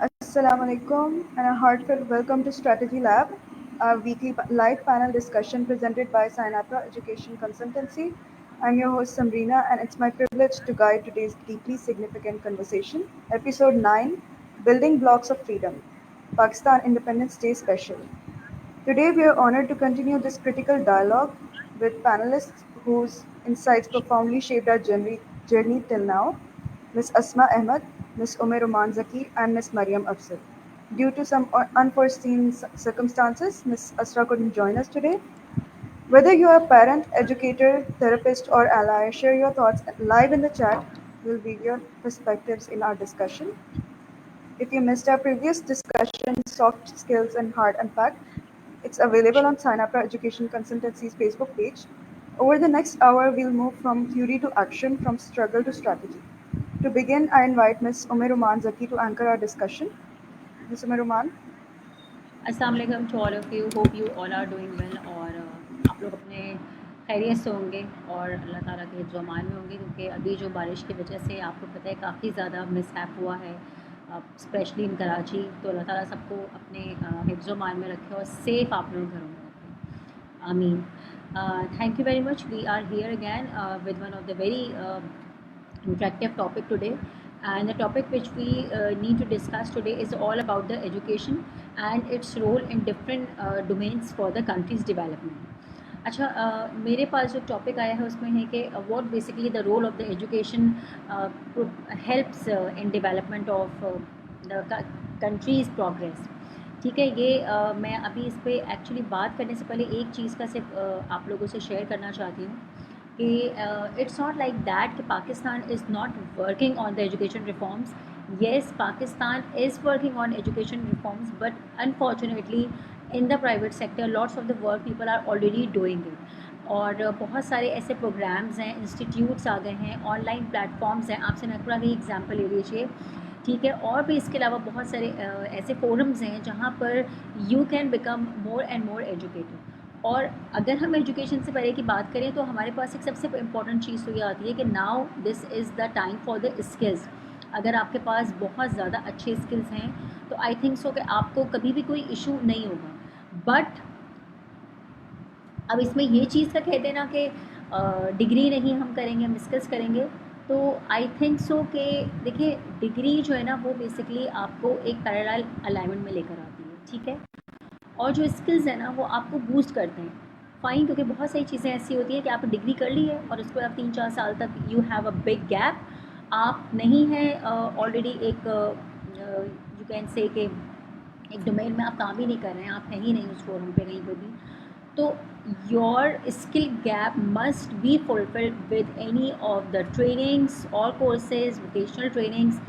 Assalamu alaikum and a heartfelt welcome to Strategy Lab, our weekly live panel discussion presented by Synapra Education Consultancy. I'm your host Samrina, and it's my privilege to guide today's deeply significant conversation. Episode 9, Building Blocks of Freedom, Pakistan Independence Day Special. Today, we are honored to continue this critical dialogue with panelists whose insights profoundly shaped our journey till now, Ms. Asma Ahmed, Ms. Umer Oman Zaki, and Ms. Mariam Afzal. Due to some unforeseen circumstances, Ms. Asra couldn't join us today. Whether you are a parent, educator, therapist, or ally, share your thoughts live in the chat. We'll weave your perspectives in our discussion. If you missed our previous discussion, Soft Skills and Hard Impact, it's available on Synapra Education Consultancy's Facebook page. Over the next hour, we'll move from theory to action, from struggle to strategy. To begin, I invite Ms. Umer Oman Zaki to anchor our discussion. Ms. Umer Oman. अस्सलाम वालेकुम to all of you, hope you all are doing well और आप लोग अपने खैरियत से होंगे और अल्लाह ताला के हिफ्ज़ व अमान में होंगे, क्योंकि अभी जो बारिश की वजह से आपको पता है काफ़ी ज़्यादा मिसहैप हुआ है, स्पेशली इन कराची। तो अल्लाह ताला सबको अपने हिफ्ज़ व अमान में रखे और सेफ़ आप लोग घरों में रखें, आमीन। Thank you very much. We are here again with one of the very interactive topic today, and the topic which we need to discuss today is all about the education and its role in different domains for the country's development. अच्छा, मेरे पास जो topic आया है उसमें है कि what basically the role of the education helps in development of the countries progress. ठीक है, ये मैं अभी इस पर एक्चुअली बात करने से पहले एक चीज़ का सिर्फ आप लोगों से शेयर करना चाहती हूँ कि इट्स नॉट लाइक दैट कि Pakistan is not working on the education reforms. Yes, Pakistan is working on education reforms, but unfortunately in the private sector lots of the work people are already doing it. और बहुत सारे ऐसे programmes हैं, institutes आ गए हैं, online platforms हैं। आप सिनेक्रा की एग्जांपल ले लीजिए, ठीक है, और भी इसके अलावा बहुत सारे ऐसे फोरम्स हैं जहाँ पर you can become more and more educated. और अगर हम एजुकेशन से पहले की बात करें तो हमारे पास एक सबसे इम्पॉर्टेंट चीज़ तो ये आती है कि now this is the time for the skills. अगर आपके पास बहुत ज़्यादा अच्छे स्किल्स हैं तो आई थिंक सो कि आपको कभी भी कोई इशू नहीं होगा। बट अब इसमें ये चीज़ का कहते हैं ना कि डिग्री नहीं हम करेंगे, हम स्किल्स करेंगे, तो आई थिंक सो कि देखिए डिग्री जो है ना वो बेसिकली आपको एक पैरेलल अलाइनमेंट में लेकर आती है, ठीक है, और जो स्किल्स है ना वो आपको बूस्ट करते हैं। फ़ाइन, क्योंकि बहुत सारी चीज़ें ऐसी होती हैं कि आप डिग्री कर ली है और उसके बाद 3-4 साल तक you have a big gap, आप नहीं हैं ऑलरेडी एक यू कैन से कि एक डोमेन में आप काम ही नहीं कर रहे हैं, आप हैं ही नहीं उस फोरम पे कहीं पर भी, तो your skill gap must be fulfilled with any of the trainings और courses, vocational trainings.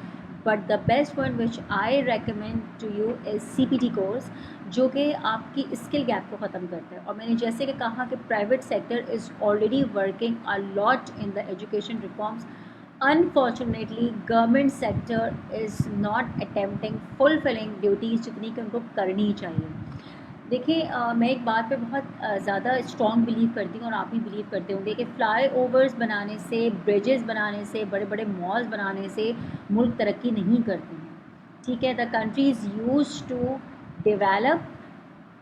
But the best one which I recommend to you is CPT course, जो कि आपकी स्किल गैप को ख़त्म करता है। और मैंने जैसे कि कहा कि private sector is already working a lot in the education reforms. Unfortunately government sector is not attempting fulfilling duties जितनी कि उनको करनी चाहिए। देखिए, मैं एक बात पे बहुत ज़्यादा स्ट्रॉन्ग बिलीव करती हूँ और आप भी बिलीव करते होंगे कि फ्लाई ओवर्स बनाने से, ब्रिजेस बनाने से, बड़े बड़े मॉल्स बनाने से मुल्क तरक्की नहीं करते हैं, ठीक है। The country is use to develop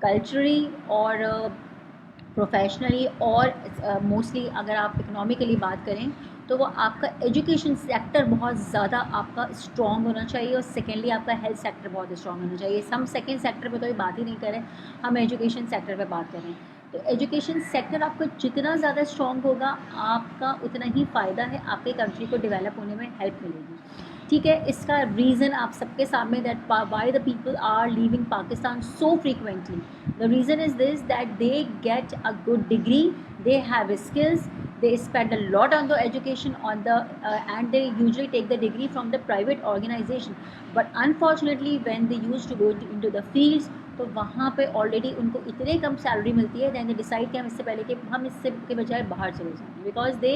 culturally और प्रोफेशनली, और मोस्टली अगर आप इकोनॉमिकली बात करें तो वो आपका एजुकेशन सेक्टर बहुत ज़्यादा आपका स्ट्रॉन्ग होना चाहिए, और सेकेंडली आपका हेल्थ सेक्टर बहुत स्ट्रॉन्ग होना चाहिए। हम सेकेंड सेक्टर पे तो ये बात ही नहीं करें, हम एजुकेशन सेक्टर पे बात करें। तो एजुकेशन सेक्टर आपका जितना ज़्यादा स्ट्रॉन्ग होगा आपका उतना ही फ़ायदा है, आपके कंट्री को डेवलप होने में हेल्प मिलेगी, ठीक है। इसका रीज़न आप सबके सामने that why the people are leaving Pakistan so frequently, the reason is this that they get a good degree, they have skills, they spend a lot on the education on the and they usually take the degree from the private organization, but unfortunately when they used to go into the fields तो वहाँ पे already उनको इतने कम salary मिलती है, then they decide कि हम इससे पहले कि हम इससे के बजाय बाहर चले जाएंगे, because they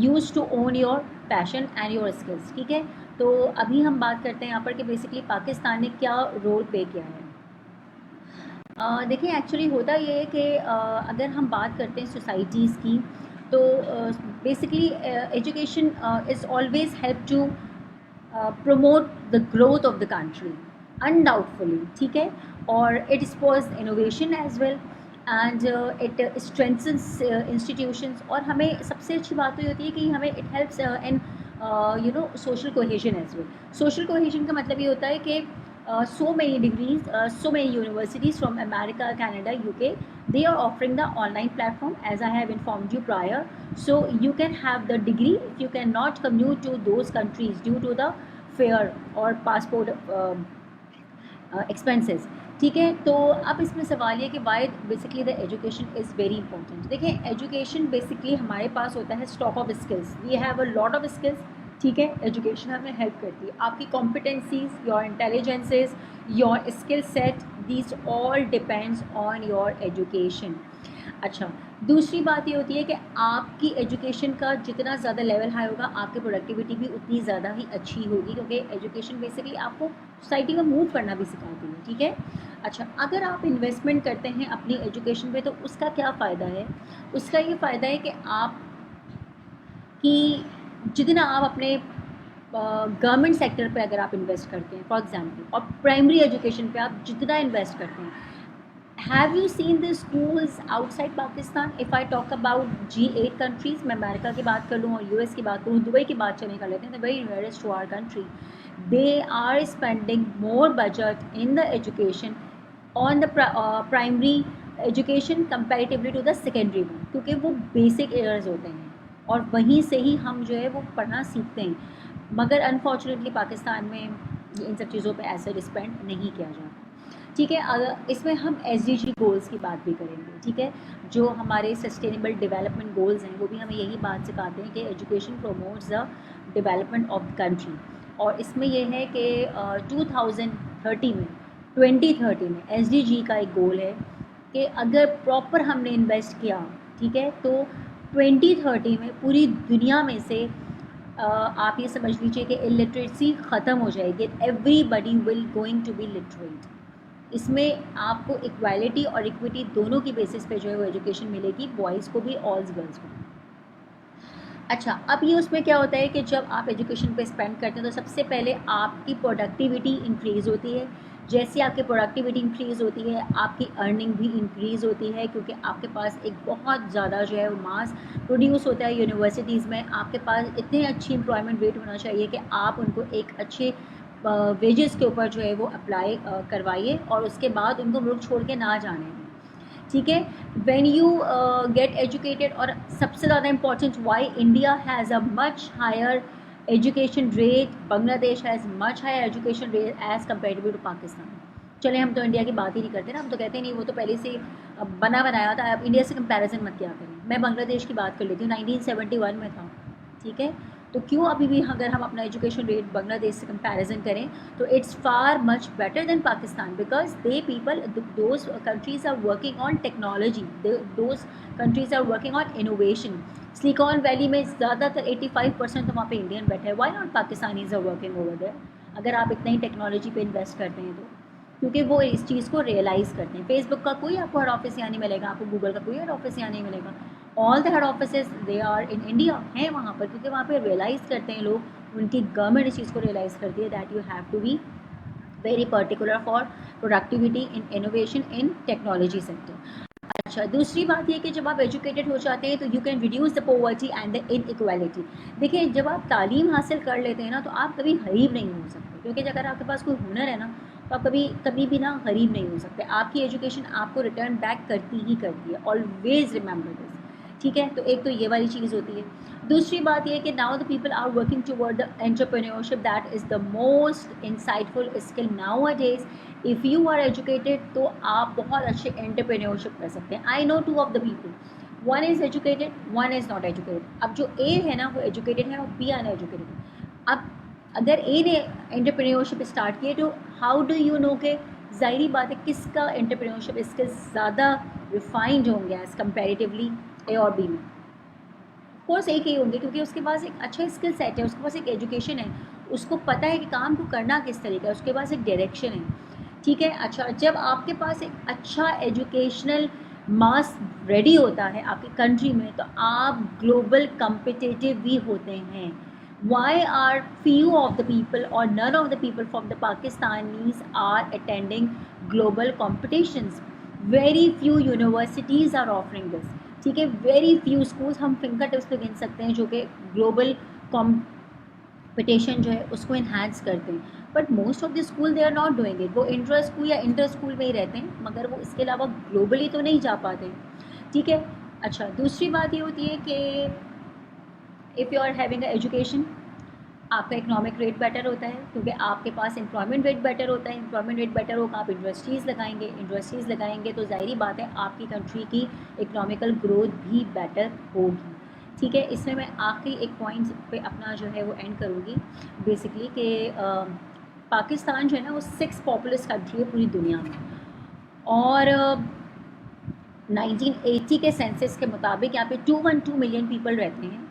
use to own your passion and your skills, ठीक है। तो अभी हम बात करते हैं यहाँ पर कि बेसिकली पाकिस्तान ने क्या रोल प्ले किया है। देखिए, एक्चुअली होता ये है कि अगर हम बात करते हैं सोसाइटीज़ की, तो basically education is always help to promote the growth of the country undoubtedly, ठीक है, और it spurs innovation as well and it strengthens institutions, और हमें सबसे अच्छी बात तो ये होती है कि हमें it helps in social cohesion as well. Social cohesion का मतलब ये होता है कि so many degrees, so many universities from America, Canada, UK, they are offering the online platform as I have informed you prior. So you can have the degree if you cannot commute to those countries due to the fare or passport expenses. ठीक है, तो अब इसमें सवाल ये कि why basically the education is very important. देखिए, education basically हमारे पास होता है stock of skills. We have a lot of skills. ठीक है, एजुकेशन हमें हेल्प करती है. आपकी competencies, your intelligences, your skill set, these all depends on your education. अच्छा, दूसरी बात ये होती है कि आपकी एजुकेशन का जितना ज़्यादा लेवल हाई होगा, आपकी प्रोडक्टिविटी भी उतनी ज़्यादा ही अच्छी होगी, क्योंकि एजुकेशन बेसिकली आपको सोसाइटी में मूव करना भी सिखाती है. ठीक है. अच्छा, अगर आप इन्वेस्टमेंट करते हैं अपनी एजुकेशन पे तो उसका क्या फ़ायदा है? उसका ये फ़ायदा है कि आप कि जितना आप अपने गवर्नमेंट सेक्टर पे अगर आप इन्वेस्ट करते हैं फॉर एग्जांपल, और प्राइमरी एजुकेशन पे आप जितना इन्वेस्ट करते हैं, have you seen the schools outside Pakistan? If I talk about G8 countries, मैं अमेरिका की बात कर लूँ और US की बात करूँ, दुबई की बात चले कर लेते हैं, the very nearest to our country, they are spending more budget in the education on the primary education comparatively to the secondary one, क्योंकि वो बेसिक एयर्स होते हैं और वहीं से ही हम जो है वो पढ़ना सीखते हैं. मगर अनफॉर्चुनेटली पाकिस्तान में इन सब चीज़ों पे ऐसे स्पेंड नहीं किया जाता. ठीक है, अगर इसमें हम SDG गोल्स की बात भी करेंगे. ठीक है, जो हमारे सस्टेनेबल डेवलपमेंट गोल्स हैं वो भी हमें यही बात सिखाते हैं कि education promotes the development of the country. और इसमें यह है कि 2030 में 2030 में SDG का एक गोल है कि अगर प्रॉपर हमने इन्वेस्ट किया, ठीक है, तो 2030 में पूरी दुनिया में से आप ये समझ लीजिए कि इलिटरेसी ख़त्म हो जाएगी. Everybody will going to be literate. इसमें आपको इक्वालिटी और इक्विटी दोनों की बेसिस पे जो है वो एजुकेशन मिलेगी, बॉयज़ को भी और गर्ल्स को भी. अच्छा, अब ये उसमें क्या होता है कि जब आप एजुकेशन पे स्पेंड करते हैं तो सबसे पहले आपकी प्रोडक्टिविटी इंक्रीज़ होती है. जैसे आपकी प्रोडक्टिविटी इंक्रीज़ होती है, आपकी अर्निंग भी इंक्रीज़ होती है, क्योंकि आपके पास एक बहुत ज़्यादा जो है वो मास प्रोड्यूस होता है यूनिवर्सिटीज़ में. आपके पास इतने अच्छी एम्प्लॉयमेंट रेट होना चाहिए कि आप उनको एक अच्छे वेजेस के ऊपर जो है वो अप्लाई करवाइए और उसके बाद उनको मुल्क छोड़ के ना जाने दें. ठीक है, व्हेन यू गेट एजुकेटेड. और सबसे ज़्यादा important, why India has a much higher education rate, Bangladesh has much higher education rate as comparative to Pakistan. चले, हम तो इंडिया की बात ही नहीं करते ना, हम तो कहते नहीं वो तो पहले से बना बनाया था, अब इंडिया से कंपैरिजन मत किया करें. मैं बांग्लादेश की बात कर लेती हूँ, 1971 में था. ठीक है, तो क्यों अभी भी अगर हम अपना एजुकेशन रेट बांग्लादेश से कंपैरिजन करें तो it's far much better than Pakistan, because they people, those countries are working on technology, those countries are working on innovation. Silicon Valley में ज़्यादातर 85% तो वहाँ पे इंडियन बैठे हैं. Why not Pakistanis are working over there? अगर आप इतना ही टेक्नोलॉजी पे इन्वेस्ट करते हैं तो, क्योंकि वो इस चीज़ को रियलाइज़ करते हैं. फेसबुक का कोई आपको हेड ऑफिस यहाँ नहीं मिलेगा, आपको गूगल का कोई हेड ऑफिस यहाँ नहीं मिलेगा. All the head offices they are in India, हैं वहाँ पर, क्योंकि वहाँ पे रियलाइज़ करते हैं लोग, उनकी गवर्नमेंट इस चीज़ को रियलाइज़ करती है that you have to be very particular for productivity in innovation in technology sector. अच्छा, दूसरी बात ये कि जब आप एजुकेटेड हो जाते हैं तो you can reduce the poverty and the inequality. देखिए, जब आप तालीम हासिल कर लेते हैं ना तो आप कभी गरीब नहीं हो सकते, क्योंकि अगर आपके पास कोई हुनर है ना तो आप कभी भी ना गरीब नहीं हो सकते. आपकी एजुकेशन आपको रिटर्न बैक करती ही करती है. Always remember this. ठीक है, तो एक तो ये वाली चीज़ होती है. दूसरी बात ये कि now the people are working toward the entrepreneurship, that is the most insightful skill nowadays. If you are educated तो आप बहुत अच्छे एंटरप्रेन्योरशिप कर सकते हैं. I know 2 of the people, one is educated, one is not educated. अब जो ए है ना वो एजुकेटेड है और बी अनएजुकेटेड है. अब अगर ए ने एंटरप्रेन्योरशिप स्टार्ट किए तो हाउ डू यू नो कि ज़ाहिरी बात है किसका एंटरप्रेन्योरशिप स्किल्स ज़्यादा रिफाइंड होंगे एज़ कंपेरेटिवली ए और बी में? कोर्स एक ही होंगे, क्योंकि उसके पास एक अच्छा स्किल सेट है, उसके पास एक एजुकेशन है, उसको पता है कि काम को करना किस तरीके है, उसके पास एक डायरेक्शन है. ठीक है. अच्छा, जब आपके पास एक अच्छा एजुकेशनल मास रेडी होता है आपकी कंट्री में तो आप ग्लोबल कम्पिटिटिव भी होते हैं. Why are few of the people or none of the people from the Pakistanis are attending global competitions? Very few universities are offering this. ठीक है, वेरी फ्यू स्कूल्स हम फिंगर टिप्स पे गिन सकते हैं जो कि ग्लोबल कॉम्पिटिशन जो है उसको इन्हांस करते हैं, but most of the school they are not doing it. वो इंटर स्कूल या इंटर स्कूल में ही रहते हैं, मगर वो इसके अलावा ग्लोबली तो नहीं जा पाते। ठीक है। अच्छा, दूसरी बात ये होती है कि if you are having a education, आपका इकोनॉमिक रेट बेटर होता है क्योंकि आपके पास एम्प्लॉयमेंट रेट बेटर होता है। एम्प्लॉयमेंट रेट बेटर होगा, आप इंडस्ट्रीज़ लगाएंगे तो ज़ाहिरी बात है आपकी कंट्री की इकोनॉमिकल ग्रोथ भी बेटर होगी। ठीक है, इसमें मैं आखिरी एक पॉइंट पे अपना जो है वो एंड करूँगी बेसिकली कि पाकिस्तान जो है ना वो 6th पॉपुलस कंट्री है पूरी दुनिया में, और 1980 के सेंसस के मुताबिक यहाँ पे 212 मिलियन पीपल रहते हैं।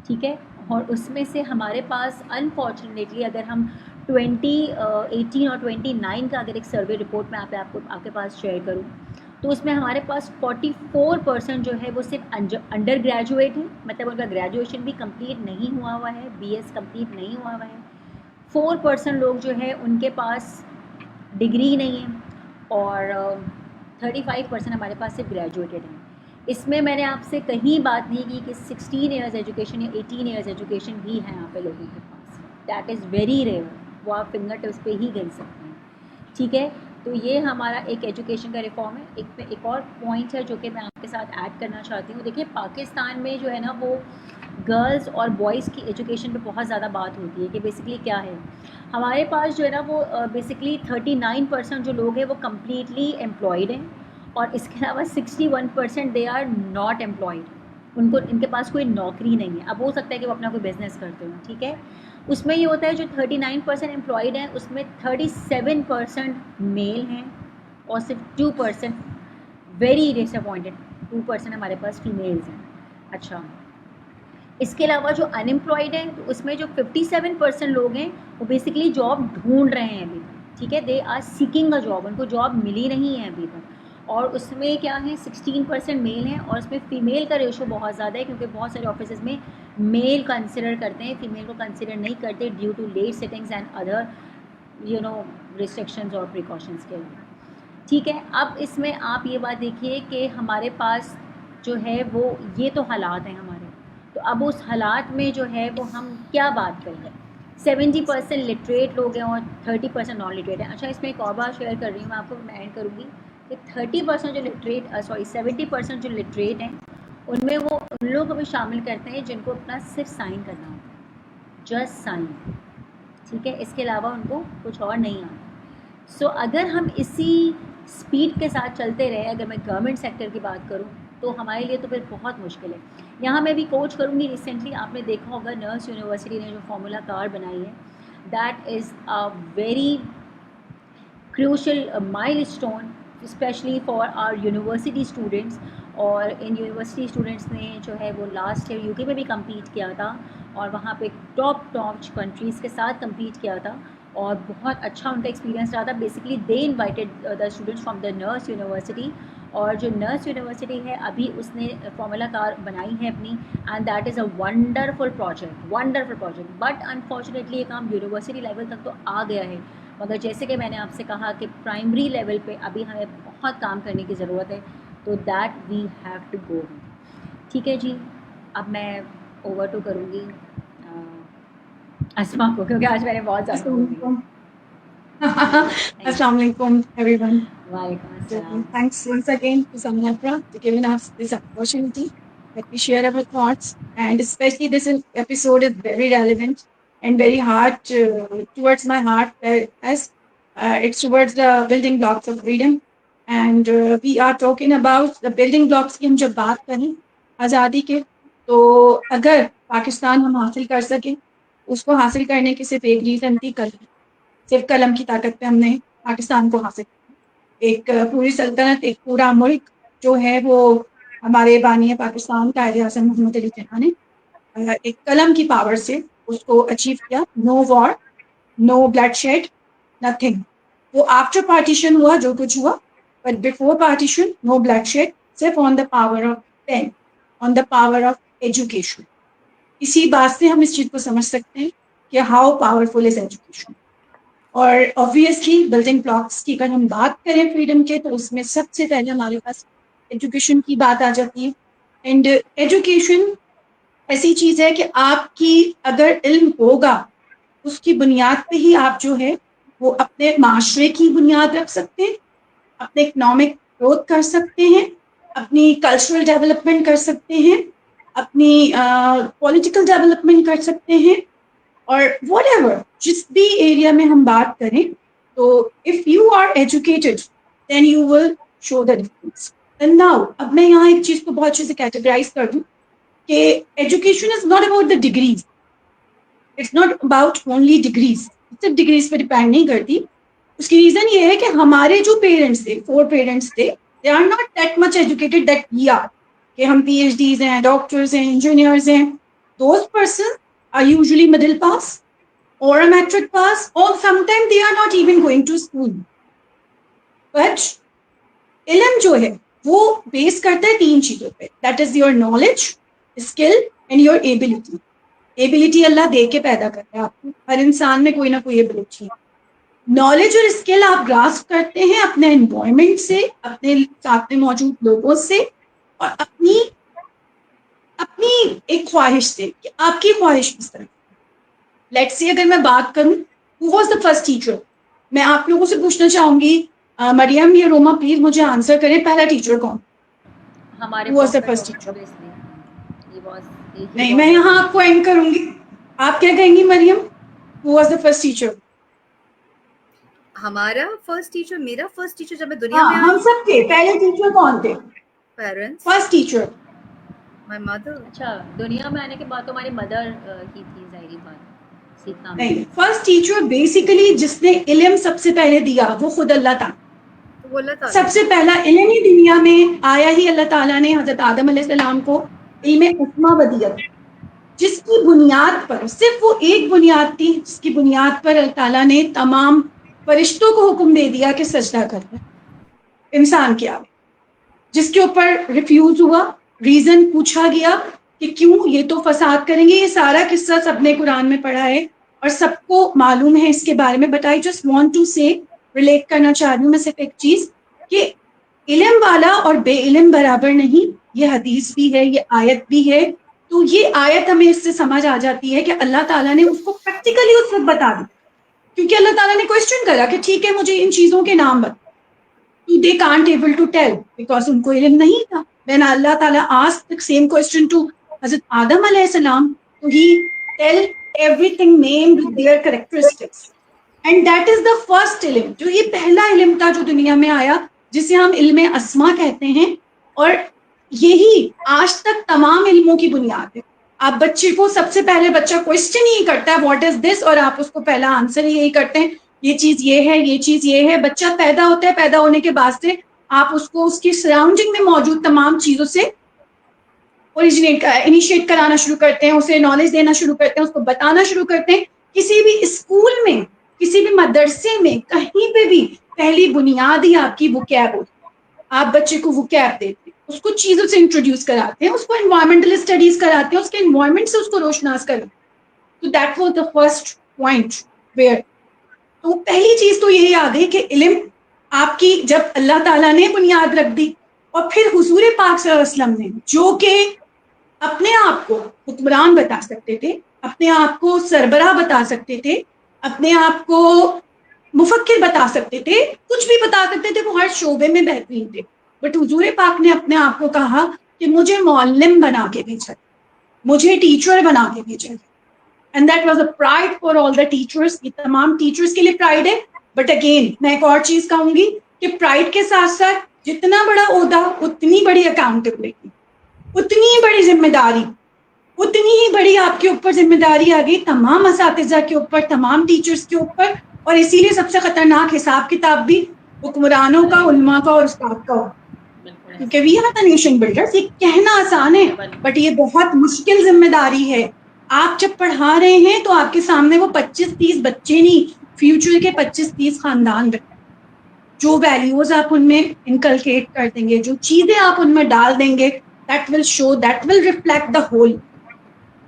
ठीक है, और उसमें से हमारे पास अनफॉर्चुनेटली अगर हम 2018 और 29 का अगर एक सर्वे रिपोर्ट में आपको आपके पास शेयर करूँ तो उसमें हमारे पास 44% जो है वो सिर्फ अंडर ग्रेजुएट है, मतलब उनका ग्रेजुएशन भी कंप्लीट नहीं हुआ हुआ है, बीएस कंप्लीट नहीं हुआ हुआ है। 4% लोग जो है उनके पास डिग्री नहीं है, और 35% हमारे पास सिर्फ ग्रेजुएटेड हैं। इसमें मैंने आपसे कहीं बात नहीं की कि 16 ईयर्स एजुकेशन या 18 ईयर्स एजुकेशन भी है यहाँ पे लोगों के पास। दैट इज़ वेरी रेयर, वो आप फिंगर टिप्स पे ही गिन सकते हैं। ठीक है, तो ये हमारा एक एजुकेशन का रिफॉर्म है। एक और पॉइंट है जो कि मैं आपके साथ ऐड करना चाहती हूँ। देखिए, पाकिस्तान में जो है ना वो गर्ल्स और बॉयज़ की एजुकेशन पे बहुत ज़्यादा बात होती है कि बेसिकली क्या है। हमारे पास जो है ना वो बेसिकली 39% जो लोग हैं वो कम्प्लीटली एम्प्लॉयड हैं, और इसके अलावा 61% दे आर नॉट एम्प्लॉयड, उनको इनके पास कोई नौकरी नहीं है। अब हो सकता है कि वो अपना कोई बिजनेस करते हो। ठीक है, उसमें ये होता है जो 39% एम्प्लॉयड हैं उसमें 37% मेल हैं, और सिर्फ 2%, वेरी डिसअपॉइंटेड, 2% हमारे पास फीमेल्स हैं। अच्छा, इसके अलावा जो अनएम्प्लॉयड हैं तो उसमें जो 57% लोग हैं वो बेसिकली जॉब ढूंढ रहे हैं अभी तक। ठीक है, they are seeking a job, उनको जॉब मिली नहीं है अभी तक। और उसमें क्या है, 16% मेल हैं, और उसमें फ़ीमेल का रेशो बहुत ज़्यादा है क्योंकि बहुत सारे ऑफिस में मेल कंसिडर करते हैं, फ़ीमेल को कंसिडर नहीं करते due to late sittings and other restrictions और प्रिकॉशंस के लिए। ठीक है, अब इसमें आप ये बात देखिए कि हमारे पास जो है वो ये तो हालात हैं हमारे, तो अब उस हालात में जो है वो हम क्या बात करें। 70% लिटरेट लोग हैं और 30% नॉन लिटरेट हैं। अच्छा, इसमें एक और बात शेयर कर रही हूँ मैं आपको, मैं ऐड करूँगी कि 30% जो लिटरेट 70% जो लिटरेट हैं उनमें वो उन लोगों को भी शामिल करते हैं जिनको अपना सिर्फ साइन करना होता है, जस्ट साइन। ठीक है, इसके अलावा उनको कुछ और नहीं आता। सो अगर हम इसी स्पीड के साथ चलते रहे, अगर मैं गवर्नमेंट सेक्टर की बात करूँ तो हमारे लिए तो फिर बहुत मुश्किल है। यहाँ मैं भी कोच करूँगी। रिसेंटली आपने देखा होगा नर्स यूनिवर्सिटी ने जो फार्मूला कार्ड बनाई है, that is a very crucial milestone specially for our university students. और इन यूनिवर्सिटी स्टूडेंट्स ने जो है वो लास्ट ईयर यूके में भी कम्पीट किया था, और वहाँ पे टॉप कंट्रीज़ के साथ कम्पीट किया था, और बहुत अच्छा उनका एक्सपीरियंस रहा था। Basically they invited the students from the nurse university, और जो नर्स यूनिवर्सिटी है अभी उसने फार्मूला कार बनाई है अपनी, and that is a wonderful project. But unfortunately ये काम यूनिवर्सिटी लेवल तक तो आ गया है, मगर जैसे कि मैंने आपसे कहा कि प्राइमरी लेवल पे अभी हमें बहुत काम करने की ज़रूरत है, तो that we have to go. ठीक है जी, अब मैं ओवर टू करूँगी अस्मा को, क्योंकि आज मैंने बहुत ज़्यादा बोल दिया। Assalamu alaikum, everyone. वालेकुम So, अस्सलाम। thanks once again to Samyatra for giving us this opportunity that we share our thoughts. And especially this episode is very relevant and very hard towards my heart as it's towards the building blocks of freedom. And we are talking about the building blocks की हम जब बात करें आज़ादी के, तो अगर पाकिस्तान हम हासिल कर सके, उसको हासिल करने की सिर्फ एक रीज़न थी, कलम। सिर्फ कलम की ताकत पे हमने पाकिस्तान को हासिल, एक पूरी सल्तनत, एक पूरा मुल्क जो है वो हमारे बानी पाकिस्तान कायदे आज़म मोहम्मद अली जिन्ना ने एक कलम की पावर से उसको अचीव किया। No war, no bloodshed, nothing. वो आफ्टर पार्टीशन हुआ जो कुछ हुआ, but before partition no bloodshed, सिर्फ on the power of pen, on the power of education. इसी बात से हम इस चीज को समझ सकते हैं कि हाउ पावरफुल इज एजुकेशन। और ऑब्वियसली बिल्डिंग ब्लॉक्स की अगर हम बात करें फ्रीडम के, तो उसमें सबसे पहले हमारे पास एजुकेशन की बात आ जाती है। एंड एजुकेशन ऐसी चीज है कि आपकी अगर इल्म होगा, उसकी बुनियाद पे ही आप जो है वो अपने माशरे की बुनियाद रख सकते हैं, अपने इकोनॉमिक ग्रोथ कर सकते हैं, अपनी कल्चरल डेवलपमेंट कर सकते हैं, अपनी पॉलिटिकल डेवलपमेंट कर सकते हैं, और व्हाटएवर जिस भी एरिया में हम बात करें, तो if you are educated then you will show the difference. And now अब मैं यहाँ एक चीज को बहुत अच्छे से कैटेगराइज कर दूं कि education is not about the degrees, it's not about only degrees, सिर्फ डिग्रीज पर डिपेंड नहीं करती। उसकी रीजन ये है कि हमारे जो पेरेंट्स थे, फोर पेरेंट्स थे, they are not that much educated that we are, कि हम पीएचडीज हैं, डॉक्टर्स हैं, इंजीनियर्स हैं। Those person are usually middle pass or a metric pass, or sometimes they are not even going to school. But इल्म जो है वो base करता है तीन चीजों पे, that is your knowledge, skill and your ability. Ability अल्लाह दे के पैदा करता है आपको, हर इंसान में कोई ना कोई एबिलिटी है। नॉलेज और स्किल आप ग्रास्प करते हैं अपने एनवायरमेंट से, अपने साथ में मौजूद लोगों से, और अपनी अपनी एक ख्वाहिश से कि आपकी ख्वाहिश किस तरह। लेट्स से अगर मैं बात करूं who was the first teacher, मैं आप लोगों से पूछना चाहूंगी, मरियम या रोमा प्लीज मुझे आंसर करें, पहला टीचर कौन, हमारे who was the prophet first teacher? Obviously ही नहीं, वाज मैं द यहाँ आपको एंड करूंगी, आप क्या कहेंगी Mariam, who was the first teacher? हमारा फर्स्ट टीचर, मेरा फर्स्ट टीचर जब मैं दुनिया हाँ, में हम आई, सबके पहले टीचर कौन थे? Parents, first teacher? My mother. अच्छा, दुनिया में आने के बाद तो हमारी मदर की थी ज़ाहिर बात, सीखना में। नहीं, फर्स्ट टीचर बेसिकली जिसने इल्म सबसे पहले दिया वो खुद अल्लाह था। तो वो अल्लाह ताला सबसे पहला इल्म ही दुनिया में आया ही अल्लाह ताला ने हजरत आदम अलैहिस्सलाम को इल्म उस्मा बदियत, जिसकी बुनियाद पर, सिर्फ वो एक बुनियाद थी जिसकी बुनियाद पर अल्लाह ताला ने तमाम फरिश्तों को हुक्म दे दिया कि सजदा करना इंसान के आगे, जिसके ऊपर रिफ्यूज हुआ, रीजन पूछा गया कि क्यों, ये तो फसाद करेंगे। ये सारा किस्सा सबने कुरान में पढ़ा है और सबको मालूम है इसके बारे में, but I just want to say, relate करना चाह रही हूँ मैं सिर्फ एक चीज, कि इल्म वाला और बेइल्म बराबर नहीं, ये हदीस भी है, ये आयत भी है। तो ये आयत हमें इससे समझ आ जाती है कि अल्लाह ताला ने उसको प्रैक्टिकली उस वक्त बता दी, क्योंकि अल्लाह ताला ने क्वेश्चन करा कि ठीक है मुझे इन चीजों के नाम बता, तो they can't able to tell because उनको इल्म नहीं था। When Allah Ta'ala asked the same question to Hazrat Adam alayhi salam, so he tell everything named with their characteristics, and that is the first इल्म, जो ये पहला इल्म था जो दुनिया में आया, जिसे हम इल्म अस्मा कहते हैं, और यही आज तक तमाम इल्मों की बुनियाद है। आप बच्चे को सबसे पहले बच्चा क्वेश्चन ही करता है व्हाट इज दिस, और आप उसको पहला आंसर ही यही करते हैं, ये चीज ये है, ये चीज ये है। बच्चा पैदा होता है, पैदा होने के बाद से आप उसको उसकी सराउंडिंग में मौजूद तमाम चीजों से इनिशिएट कराना शुरू करते हैं, उसे नॉलेज देना शुरू करते हैं, उसको बताना शुरू करते हैं। किसी भी स्कूल में, किसी भी मदरसे में, कहीं पे भी पहली बुनियाद ही आपकी वोकैब होती है। आप बच्चे को वोकैब देते हैं, उसको चीजों से इंट्रोड्यूस कराते हैं, उसको एनवायरमेंटल स्टडीज कराते हैं, उसके एनवायरमेंट से उसको रोशनास कराते हैं। तो that was the first point where, तो पहली चीज तो यही आ गई कि इल्म आपकी जब अल्लाह ताला ने बुनियाद रख दी, और फिर हुजूर पाक सल्लल्लाहु अलैहि वसल्लम ने, जो कि अपने आप को हुक्मरान बता सकते थे, अपने आप को सरबराह बता सकते थे, अपने आप को मुफक्किर बता सकते थे, कुछ भी बता सकते थे, वो हर शोबे में बेहतरीन थे, बट हुजूर पाक ने अपने आप को कहा कि मुझे मौल्लिम बना के भेजा, मुझे टीचर बना के भेजा। And that was a pride for all the teachers, ये तमाम टीचर्स के लिए प्राइड है। बट अगेन मैं एक और चीज कहूंगी कि प्राइड के साथ साथ जितना बड़ा ओहदा उतनी बड़ी अकाउंटेबिलिटी, उतनी ही बड़ी जिम्मेदारी, उतनी ही बड़ी आपके ऊपर जिम्मेदारी आ गई तमाम असातिज़ा के ऊपर, तमाम टीचर्स के ऊपर। और इसीलिए सबसे खतरनाक हिसाब किताब भी हुक्मरानों का, उलमा का और उस्ताद का होगा, क्योंकि we are the nation builders. ये कहना आसान है बट ये बहुत मुश्किल जिम्मेदारी है। आप जब पढ़ा रहे हैं तो आपके सामने वो 25-30 बच्चे नहीं, फ्यूचर के 25-30 खानदान रहे। जो वैल्यूज आप उनमें इनकलकेट कर देंगे, जो चीजें आप उनमें डाल देंगे, that will show, that will reflect the whole.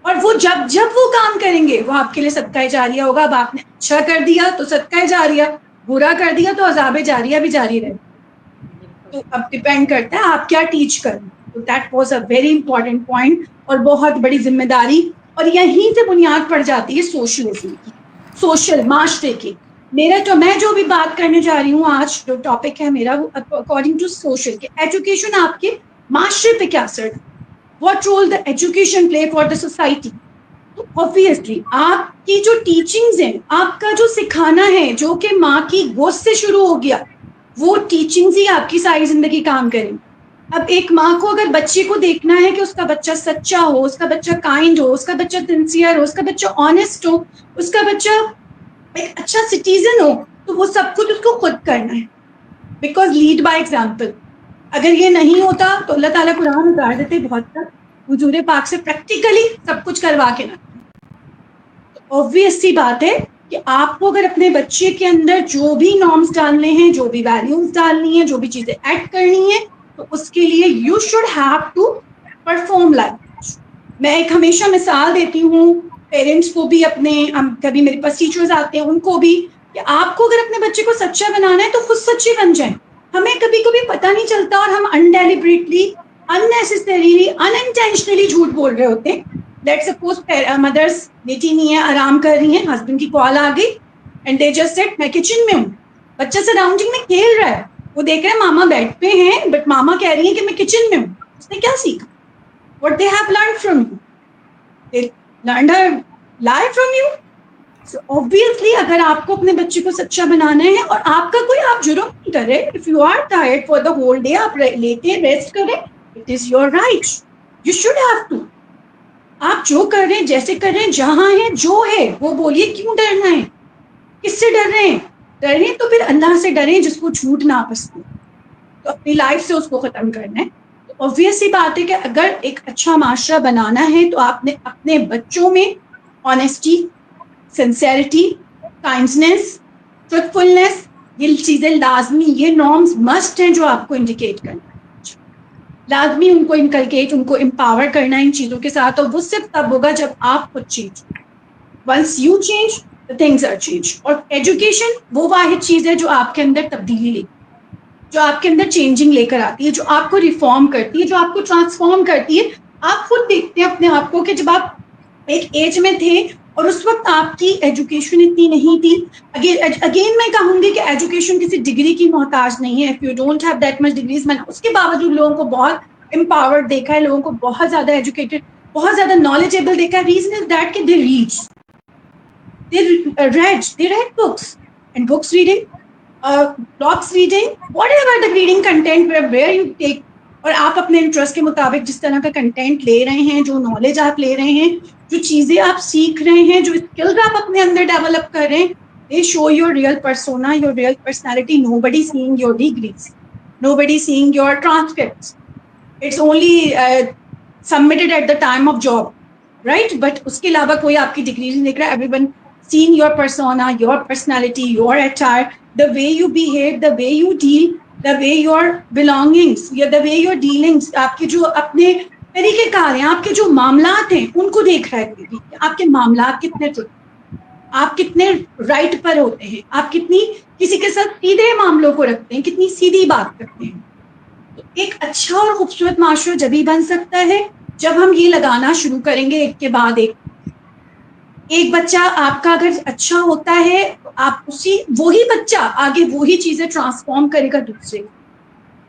और वो जब जब वो काम करेंगे वो आपके लिए सदका जारिया होगा। अब आपने अच्छा कर दिया तो सदका जारिया, बुरा कर दिया तो अजाब जारिया भी जारी रहे। बिल्कुल। तो अब डिपेंड करता है आप क्या टीच करें। तो that was a very important point और बहुत बड़ी जिम्मेदारी। और यहीं से बुनियाद पड़ जाती है सोशलिज्म की, सोशल माशरे की। मेरा तो मैं जो भी बात करने जा रही हूँ आज, जो टॉपिक है मेरा, वो अकॉर्डिंग टू सोशल के एजुकेशन आपके माशरे पे क्या असर, what role the education play for the society. तो ऑब्वियसली आपकी जो टीचिंग्स हैं, आपका जो सिखाना है, जो कि माँ की गोद से शुरू हो गया, वो टीचिंग्स ही आपकी सारी जिंदगी काम करेंगी। अब एक माँ को अगर बच्चे को देखना है कि उसका बच्चा सच्चा हो, उसका बच्चा काइंड हो, उसका बच्चा सिंसियर हो, उसका बच्चा ऑनेस्ट हो, उसका बच्चा एक अच्छा सिटीजन हो, तो वो सब कुछ उसको खुद करना है। Because lead by example. अगर ये नहीं होता तो अल्लाह ताला कुरान उतार देते बहुत तक, हुजूर पाक से प्रैक्टिकली सब कुछ करवा के ना। ऑब्वियस सी बात है कि आपको अगर अपने बच्चे के अंदर जो भी नॉर्म्स डालने हैं, जो भी वैल्यूज डालनी है, जो भी चीजें ऐड करनी है, तो उसके लिए you should have to perform like. मैं एक हमेशा मिसाल देती हूँ पेरेंट्स को भी, अपने कभी मेरे पास टीचर्स आते हैं उनको भी, कि आपको अगर अपने बच्चे को सच्चा बनाना है तो खुद सच्चे बन जाए। हमें कभी कभी पता नहीं चलता और हम अनडेलिबरेटली, अननेसेसरीली, अनइंटेंशनली झूठ बोल रहे होते हैं। लेट्स सपोज मदर्स बेटी नहीं है, आराम कर रही है, हस्बैंड की कॉल आ गई एंड दे जस्ट सेड मैं किचन में हूँ। बच्चा सराउंडिंग में खेल रहा है, वो देख रहा है मामा बेड पे हैं बट मामा कह रही है कि मैं किचन में हूँ। उसने क्या सीखा? What they have learned from you? They learned a lie from you. So obviously अगर आपको अपने बच्चे को सच्चा बनाना है और आपका कोई आप जुर्म नहीं करे, if you are tired for the whole day, आप लेटे रेस्ट करें, it is your right. You should have to. आप जो कर रहे हैं, जैसे कर रहे हैं, जहां है जो है वो बोलिए। क्यों डरना है? किससे डर रहे हैं? डर रहे हैं तो फिर अल्लाह से डरें जिसको झूठ ना पसंद, तो अपनी लाइफ से उसको खत्म करना है। ऑब्वियस सी बात है कि अगर एक अच्छा माशरा बनाना है तो आपने अपने बच्चों में ऑनेस्टी, सिंसेरिटी, काइंडनेस, ट्रुथफुलनेस, ये चीजें लाजमी, ये नॉर्म्स मस्ट हैं जो आपको इंडिकेट करना है। लाजमी उनको इनकलकेट, उनको एम्पावर करना इन चीजों के साथ। और वो सिर्फ तब होगा जब आप खुद change. Once you change the things are change. और एजुकेशन वो वाहिद चीज है जो आपके अंदर तब्दीली लेगी, जो आपके अंदर चेंजिंग लेकर आती है, जो आपको रिफॉर्म करती है, जो आपको ट्रांसफॉर्म करती है। आप खुद देखते हैं अपने आप को कि जब आप एक एज में थे और उस वक्त आपकी एजुकेशन इतनी नहीं थी। अगेन मैं कहूंगी कि एजुकेशन किसी डिग्री की मोहताज नहीं है। If you don't have that much degrees, मैंने उसके बावजूद लोगों को बहुत एम्पावर्ड देखा है, लोगों को बहुत ज्यादा एजुकेटेड, बहुत ज्यादा नॉलेजेबल देखा है। रीजन इज दैट कि they read books, and books reading, blogs reading, whatever the reading content where you take, और आप अपने इंटरेस्ट के मुताबिक जिस तरह का कंटेंट ले रहे हैं, जो नॉलेज आप ले रहे हैं, जो चीजें आप सीख रहे हैं, जो स्किल्स आप अपने अंदर डेवलप कर रहे हैं, they show your real persona, your real personality. Nobody seeing your degrees, nobody seeing your transcripts. It's only submitted at the time of job, right? But उसके अलावा कोई आपकी डिग्री नहीं देख रहा है। Everyone seeing your persona, your personality, your attire, the way you behave, the way you deal, the way your belongings, the way your dealings, आपके जो अपने तरीके कार हैं, आपके जो मामलात हैं, उनको देख रहा है कोई भी। आपके मामलात कितने ट्रू, आप कितने राइट पर होते हैं, आप कितनी किसी के साथ सीधे मामलों को रखते हैं, कितनी सीधी बात करते हैं। तो एक अच्छा और खूबसूरत माशरा जब भी बन सकता है जब हम ये लगाना शुरू करेंगे एक के बाद एक बच्चा आपका अगर अच्छा होता है तो आप वही बच्चा आगे वही चीजें ट्रांसफॉर्म करेगा दूसरे।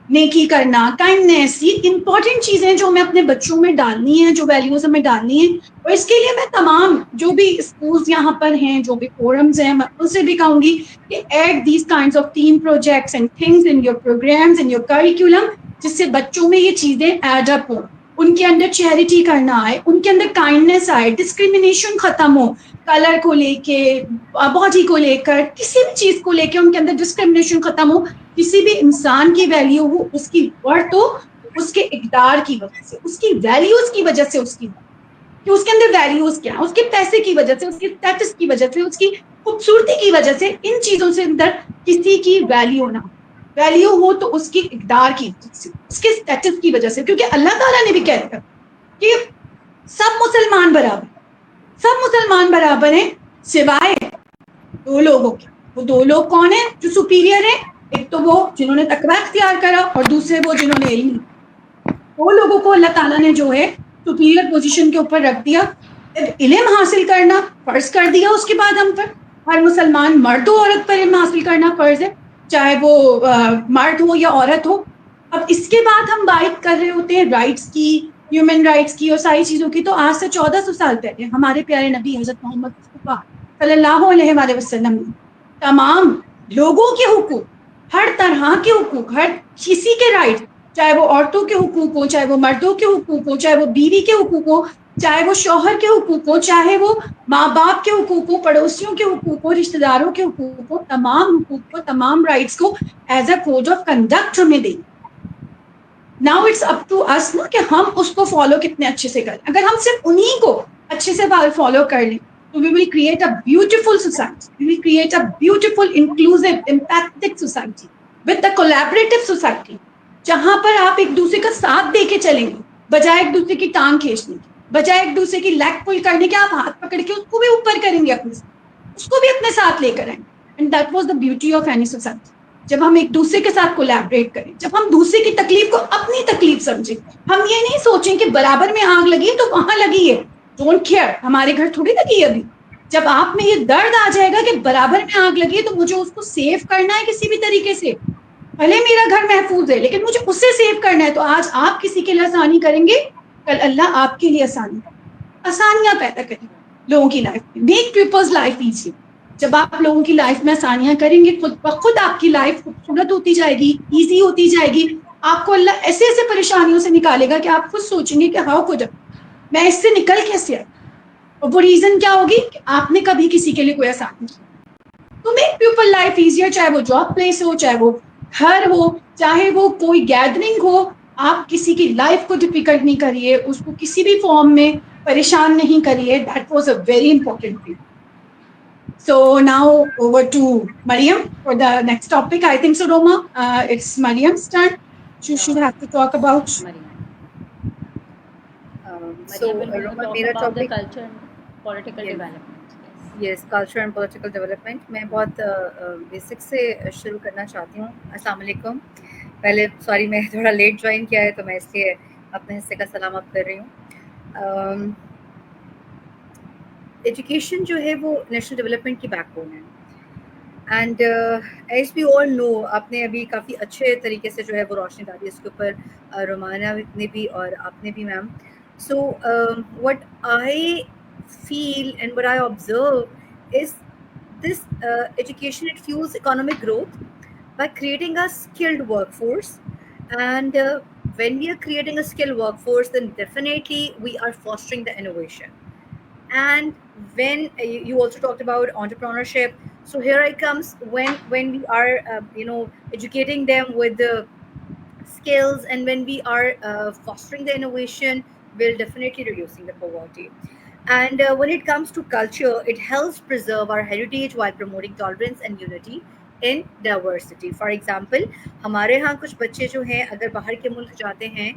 नेकी करना, काइंडनेस, ये इंपॉर्टेंट चीजें जो हमें अपने बच्चों में डालनी है, जो वैल्यूज हमें डालनी है। और इसके लिए मैं तमाम जो भी स्कूल्स यहाँ पर हैं, जो भी फोरम्स हैं, मैं उनसे भी कहूंगी कि add these kinds of team projects and things in your programs, in your curriculum, जिससे बच्चों में ये चीजें एड अप हो, उनके अंदर चैरिटी करना आए, उनके अंदर काइंडनेस आए, डिस्क्रिमिनेशन खत्म हो, कलर को लेके, बॉडी को लेकर, किसी भी चीज को लेके उनके अंदर डिस्क्रिमिनेशन खत्म हो। किसी भी इंसान की वैल्यू हो, उसकी वर्थ हो उसके इकदार की वजह से, उसकी वैल्यूज की वजह से, उसकी कि उसके अंदर वैल्यूज क्या है, उसके पैसे की वजह से, उसके स्टेटस की वजह से, उसकी खूबसूरती की वजह से, इन चीजों से अंदर किसी की वैल्यू ना, वैल्यू हो तो उसकी इकदार की वजह से, उसके स्टेटस की वजह से। क्योंकि अल्लाह ताला ने भी कह दिया कि सब मुसलमान बराबर, सब मुसलमान बराबर हैं सिवाय 2 लोगों के। वो 2 लोग कौन है जो सुपीरियर है? एक तो वो जिन्होंने तकवा इख्तियार करा और दूसरे वो जिन्होंने इल्म। 2 लोगों को अल्लाह ताला ने जो है सुपीरियर पोजीशन के ऊपर रख दिया। इल्म हासिल करना फर्ज कर दिया उसके बाद हम पर, हर मुसलमान मर्द हो औरत पर इल्म हासिल करना फर्ज है, चाहे वो मर्द हो या औरत हो। अब इसके बाद हम बात कर रहे होते हैं राइट्स की, ह्यूमन राइट्स की और सारी चीजों की। तो आज से 1400 साल पहले हमारे प्यारे नबी हजरत मोहम्मद मुस्तफा सल्लल्लाहु अलैहि वसल्लम ने तमाम लोगों के हुकूक, हर तरह के हुकूक, हर किसी के राइट, चाहे वो औरतों के हुकूक हो, चाहे वो मर्दों के हुकूक हो, चाहे वो बीवी के हुकूक हो, चाहे वो शौहर के हुकूक हो, चाहे वो माँ बाप के हुकूक हो, पड़ोसियों के हुकूक हो, रिश्तेदारों के हुकूक हो, तमाम हुकूक को, तमाम राइट्स को as a code of conduct हमें दें। Now it's up to us ना कि हम उसको फॉलो कितने अच्छे से करें। अगर हम सिर्फ उन्हीं को अच्छे से फॉलो कर लें तो we will create a beautiful society, we will create a beautiful inclusive empathetic society with the collaborative society, जहां पर आप एक दूसरे का साथ दे के चलेंगे बजाय एक दूसरे की टांग खींचने की, बजाय एक दूसरे की लेग पुल करने के। आप हाथ पकड़ के उसको भी ऊपर करेंगे, अपने उसको भी अपने साथ लेकर आएंगे। And that was the beauty of any society, जब हम एक दूसरे के साथ कोलैबोरेट करें, जब हम दूसरे की तकलीफ को अपनी तकलीफ समझें। हम ये नहीं सोचें कि बराबर में आग लगी है तो वहां लगी है, डोंट केयर, हमारे घर थोड़ी लगी है अभी। जब आप में ये दर्द आ जाएगा कि बराबर में आग लगी है तो मुझे उसको सेव करना है किसी भी तरीके से, भले मेरा घर महफूज है लेकिन मुझे उससे सेव करना है। तो आज आप किसी के लिए आसानी करेंगे, कल अल्लाह आपके लिए आसानियां पैदा करेंगे लोगों की लाइफ में। Make people's life easy. जब आप लोगों की लाइफ में आसानियां करेंगे, खुद ब खुद आपकी लाइफ खूबसूरत होती जाएगी, इजी होती जाएगी। आपको अल्लाह ऐसे ऐसे परेशानियों से निकालेगा कि आप खुद सोचेंगे कि हाउ कुड मैं इससे निकल कैसे आई। और वो रीजन क्या होगी कि आपने कभी किसी के लिए कोई आसानी की। तो मेक पीपल लाइफ इजियर, चाहे वो जॉब प्लेस हो, चाहे वो घर हो, चाहे वो कोई गैदरिंग हो। आप किसी की लाइफ को डिफिकल्ट नहीं करिए, उसको किसी भी फॉर्म में परेशान नहीं करिए। That was a very important thing. So now over to Mariam for the next topic. I think so, Roma, it's Mariam's turn. She should have to talk about. So Maria will Roma, talk मेरा about the topic culture and political yes development. Yes. Yes culture and political development. मैं बहुत basic से शुरू करना चाहती हूँ। अस्सलाम वालेकुम। पहले सॉरी मैं थोड़ा लेट ज्वाइन किया है तो मैं इसलिए अपने हिस्से का सलाम अब कर रही हूँ। एजुकेशन जो है वो नेशनल डेवलपमेंट की बैकबोन है and as we all know, आपने अभी काफ़ी अच्छे तरीके से जो है वो रोशनी डाली इसके ऊपर, रोमाना ने भी और आपने भी ma'am. So what I feel and what I observe is this education, it fuels economic growth by creating a skilled workforce. And when we are creating a skilled workforce, then definitely we are fostering the innovation. And when you also talked about entrepreneurship, so here it comes when we are educating them with the skills, and when we are fostering the innovation, we're definitely reducing the poverty. And when it comes to culture, it helps preserve our heritage while promoting tolerance and unity in diversity. For example, हमारे यहाँ कुछ बच्चे जो हैं अगर बाहर के मुल्क जाते हैं,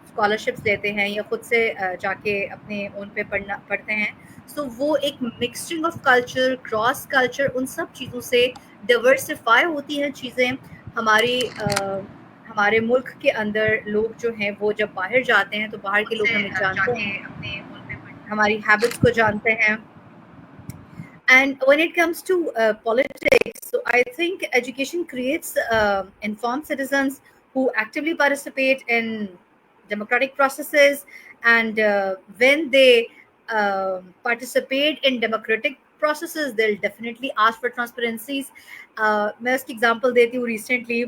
स्कॉलरशिप्स लेते हैं या खुद से जाके अपने ओन पे पढ़ते हैं, सो वो एक मिक्सचरिंग ऑफ कल्चर, क्रॉस कल्चर, उन सब चीज़ों से डाइवर्सिफाई होती हैं चीज़ें। हमारे मुल्क के अंदर लोग जो हैं वो जब बाहर जाते हैं तो बाहर के लोग हमें जानते हैं, हमारी हैबिट्स को जानते हैं। And when it comes to politics, so I think education creates informed citizens who actively participate in democratic processes. And when they participate in democratic processes, they'll definitely ask for transparencies. मैं उसकी example देती हूँ recently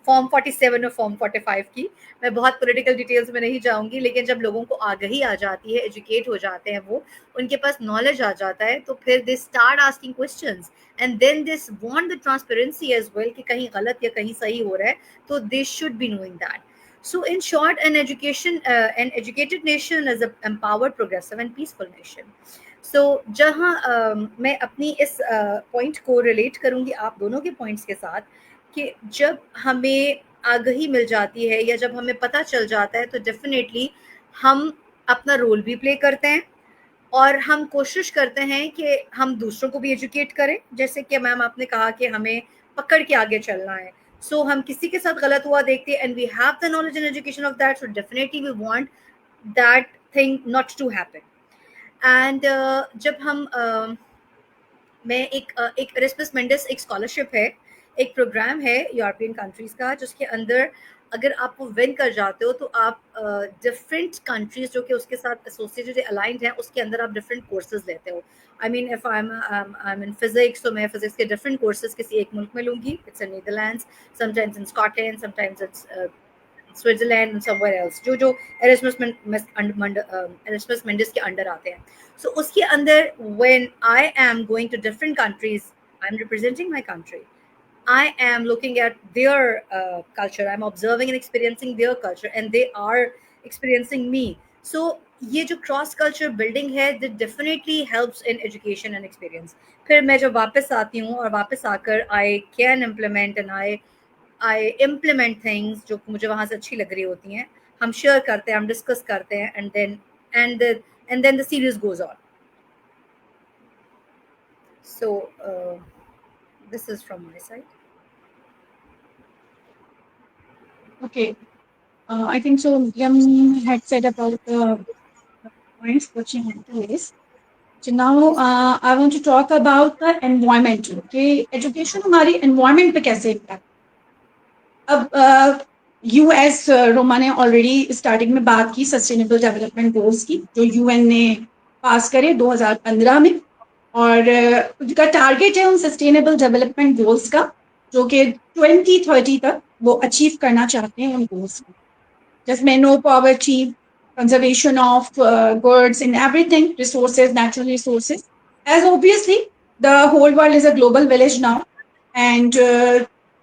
form 47 और form 45 की। मैं बहुत political details में नहीं जाऊंगी, लेकिन जब लोगों को आगाही आ जाती है, एजुकेट हो जाते हैं, वो उनके पास नॉलेज आ जाता है, तो फिर they start asking questions and then they want the transparency as well कि कहीं गलत या कहीं सही हो रहा है, तो they should be knowing that. So in short, an educated nation is an empowered, progressive and peaceful nation. So जहाँ मैं अपनी इस पॉइंट को रिलेट करूँगी आप दोनों के पॉइंट्स के साथ, कि जब हमें आगाही मिल जाती है या जब हमें पता चल जाता है, तो डेफिनेटली हम अपना रोल भी प्ले करते हैं और हम कोशिश करते हैं कि हम दूसरों को भी एजुकेट करें। जैसे कि मैम आपने कहा कि हमें पकड़ के आगे चलना है, सो हम किसी के साथ गलत हुआ देखते हैं and we have the knowledge and education of that, so definitely we want that thing not to happen. And जब हम मैं एक एरास्मस मेंडिस एक स्कॉलरशिप है, एक प्रोग्राम है यूरोपियन कंट्रीज का, जिसके अंदर अगर आप वो विन कर जाते हो तो आप डिफरेंट कंट्रीज जो कि उसके साथ एसोसिएटेड अलाइंड हैं उसके अंदर आप डिफरेंट कोर्सेज लेते हो। I mean if I am in physics, तो मैं फिजिक्स के डिफरेंट कोर्सेज किसी एक मुल्क में लूंगी, it's in Netherlands, sometimes in Scotland, sometimes it's Switzerland and somewhere else, जो जो एरास्मस मेंडिस के अंडर आते हैं। So uske andar, when I am going to different countries, I'm representing my country. I am looking at their culture. I'm observing and experiencing their culture, and they are experiencing me. So ये जो cross culture building है, that definitely helps in education and experience. फिर मैं जब वापस आती हूँ और वापस आकर I can implement and I implement things जो मुझे वहाँ से अच्छी लग रही होती हैं, हम शेयर करते हैं, हम डिस्कस करते हैं, and then the series goes on. So this is from my side. Okay. I think so. Miriam had said about the points which she had to raise. So now I want to talk about the environment. Okay, education हमारी environment पे कैसे impact? अब US Roma ने already starting में बात की sustainable development goals की, जो यूएन ने पास करे 2015 में, और उनका टारगेट है उन सस्टेनेबल डेवलपमेंट गोल्स का, जो कि 2030 तक वो अचीव करना चाहते हैं उन गोल्स को, जिसमें no poverty, conservation of goods in everything, resources, natural resources, as obviously the whole world is a global village now, and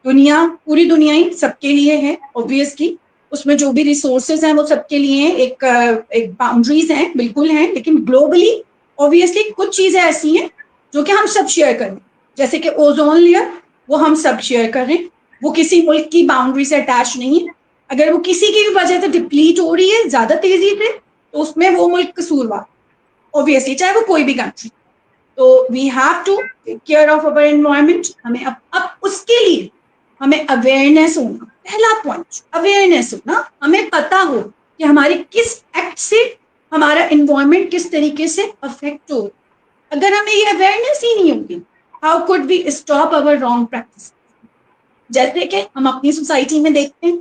दुनिया, पूरी दुनिया ही सबके लिए है ऑब्वियसली, उसमें जो भी रिसोर्सेज हैं वो सबके लिए हैं, एक बाउंड्रीज हैं, बिल्कुल हैं, लेकिन ग्लोबली ऑब्वियसली कुछ चीजें ऐसी हैं जो कि हम सब शेयर करें, जैसे कि ओजोन लेयर, वो हम सब शेयर करें, वो किसी मुल्क की बाउंड्री से अटैच नहीं है। अगर वो किसी की भी वजह से डिप्लीट हो रही है ज्यादा तेजी से, तो उसमें वो मुल्क कसूरवार ऑब्वियसली, चाहे वो कोई भी कंट्री। तो we have to take care of our environment. हमें अब उसके लिए हमें अवेयरनेस होना, पहला पॉइंट अवेयरनेस होना, हमें पता हो कि हमारे किस एक्ट से हमारा एनवायरमेंट किस तरीके से अफेक्ट हो। अगर हमें ये अवेयरनेस ही नहीं होगी, how could we stop our wrong practice. जैसे कि हम अपनी सोसाइटी में देखते हैं,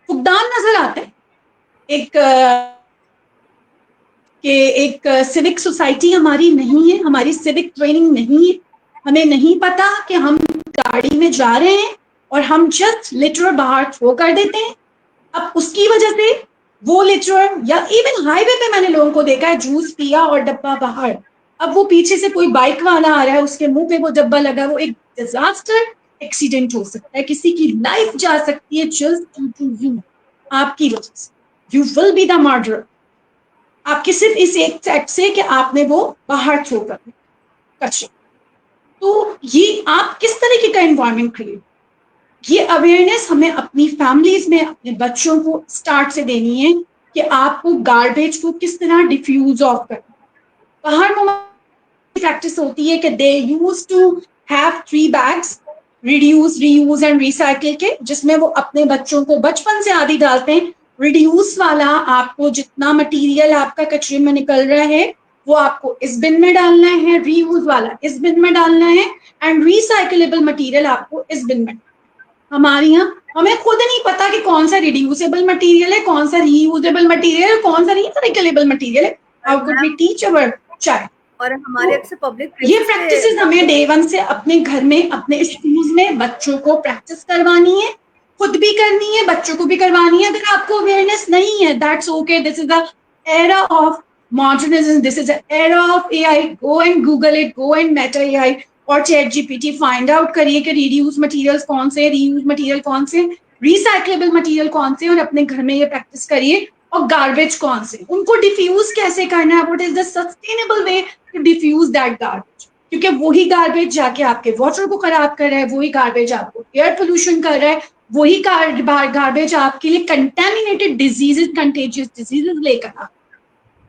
फुकदान नजर आता है, एक सिविक सोसाइटी हमारी नहीं है, हमारी सिविक ट्रेनिंग नहीं है, हमें नहीं पता कि हम गाड़ी में जा रहे हैं और हम जस्ट लिटर बाहर थ्रो कर देते हैं। अब उसकी वजह से वो लिटर, या इवन हाईवे पे मैंने लोगों को देखा है जूस पिया और डब्बा बाहर, अब वो पीछे से कोई बाइक वाला आ रहा है, उसके मुंह पे वो डब्बा लगा, वो एक डिजास्टर एक्सीडेंट हो सकता है, किसी की लाइफ जा सकती है जस्ट ड्यू टू यू, आपकी वजह से। You will be the murderer, आपके सिर्फ इस एक एक्ट से कि आपने वो बाहर थ्रो कर कचरे। तो ये आप किस तरीके का एनवायरमेंट क्रिएट, ये अवेयरनेस हमें अपनी फैमिलीज में, अपने बच्चों को स्टार्ट से देनी है कि आपको गार्बेज को किस तरह डिफ्यूज ऑफ करना। बाहर प्रैक्टिस होती है कि they use to have 3 bags, reduce, reuse and recycle के, जिसमें वो अपने बच्चों को बचपन से आदि डालते हैं। रिड्यूस वाला, आपको जितना मटेरियल आपका कचरे में निकल रहा है वो आपको इस बिन में डालना है, रीयूज वाला इस बिन में डालना है, एंड रिसाइकलेबल मटेरियल आपको इस बिन में। हमारे यहाँ हमें खुद नहीं पता कि कौन सा रिड्यूसेबल मटेरियल है, कौन सा रीयूजेबल मटेरियल है, कौन सा रिसाइकलेबल मटेरियल है। How could we teach our child. और हमारे अक्सर पब्लिक ये प्रैक्टिसेस हमें डे 1 से अपने घर में, अपने स्कूल्स में बच्चों को प्रैक्टिस करवानी है, खुद भी करनी है, बच्चों को भी करवानी है। अगर आपको अवेयरनेस नहीं है, that's okay, this is the era of modernism, this is the era of AI. Go and Google it, go and Meta AI और चैट जीपीटी, फाइंड आउट करिए कि रिड्यूस मटेरियल्स कौन से, रीयूज मटेरियल कौन से, recyclable material कौन से, और अपने घर में ये प्रैक्टिस करिए। और गार्बेज कौन से, उनको डिफ्यूज कैसे करना है, what is the sustainable way to diffuse that garbage. क्योंकि वही गार्बेज जाके आपके वाटर को खराब कर रहा है, वही गार्बेज आपको एयर पोल्यूशन कर रहा है, वही गार्बेज आपके लिए कंटेमिनेटेड डिजीजेस, कंटेजियस डिजीजेस लेकर आ।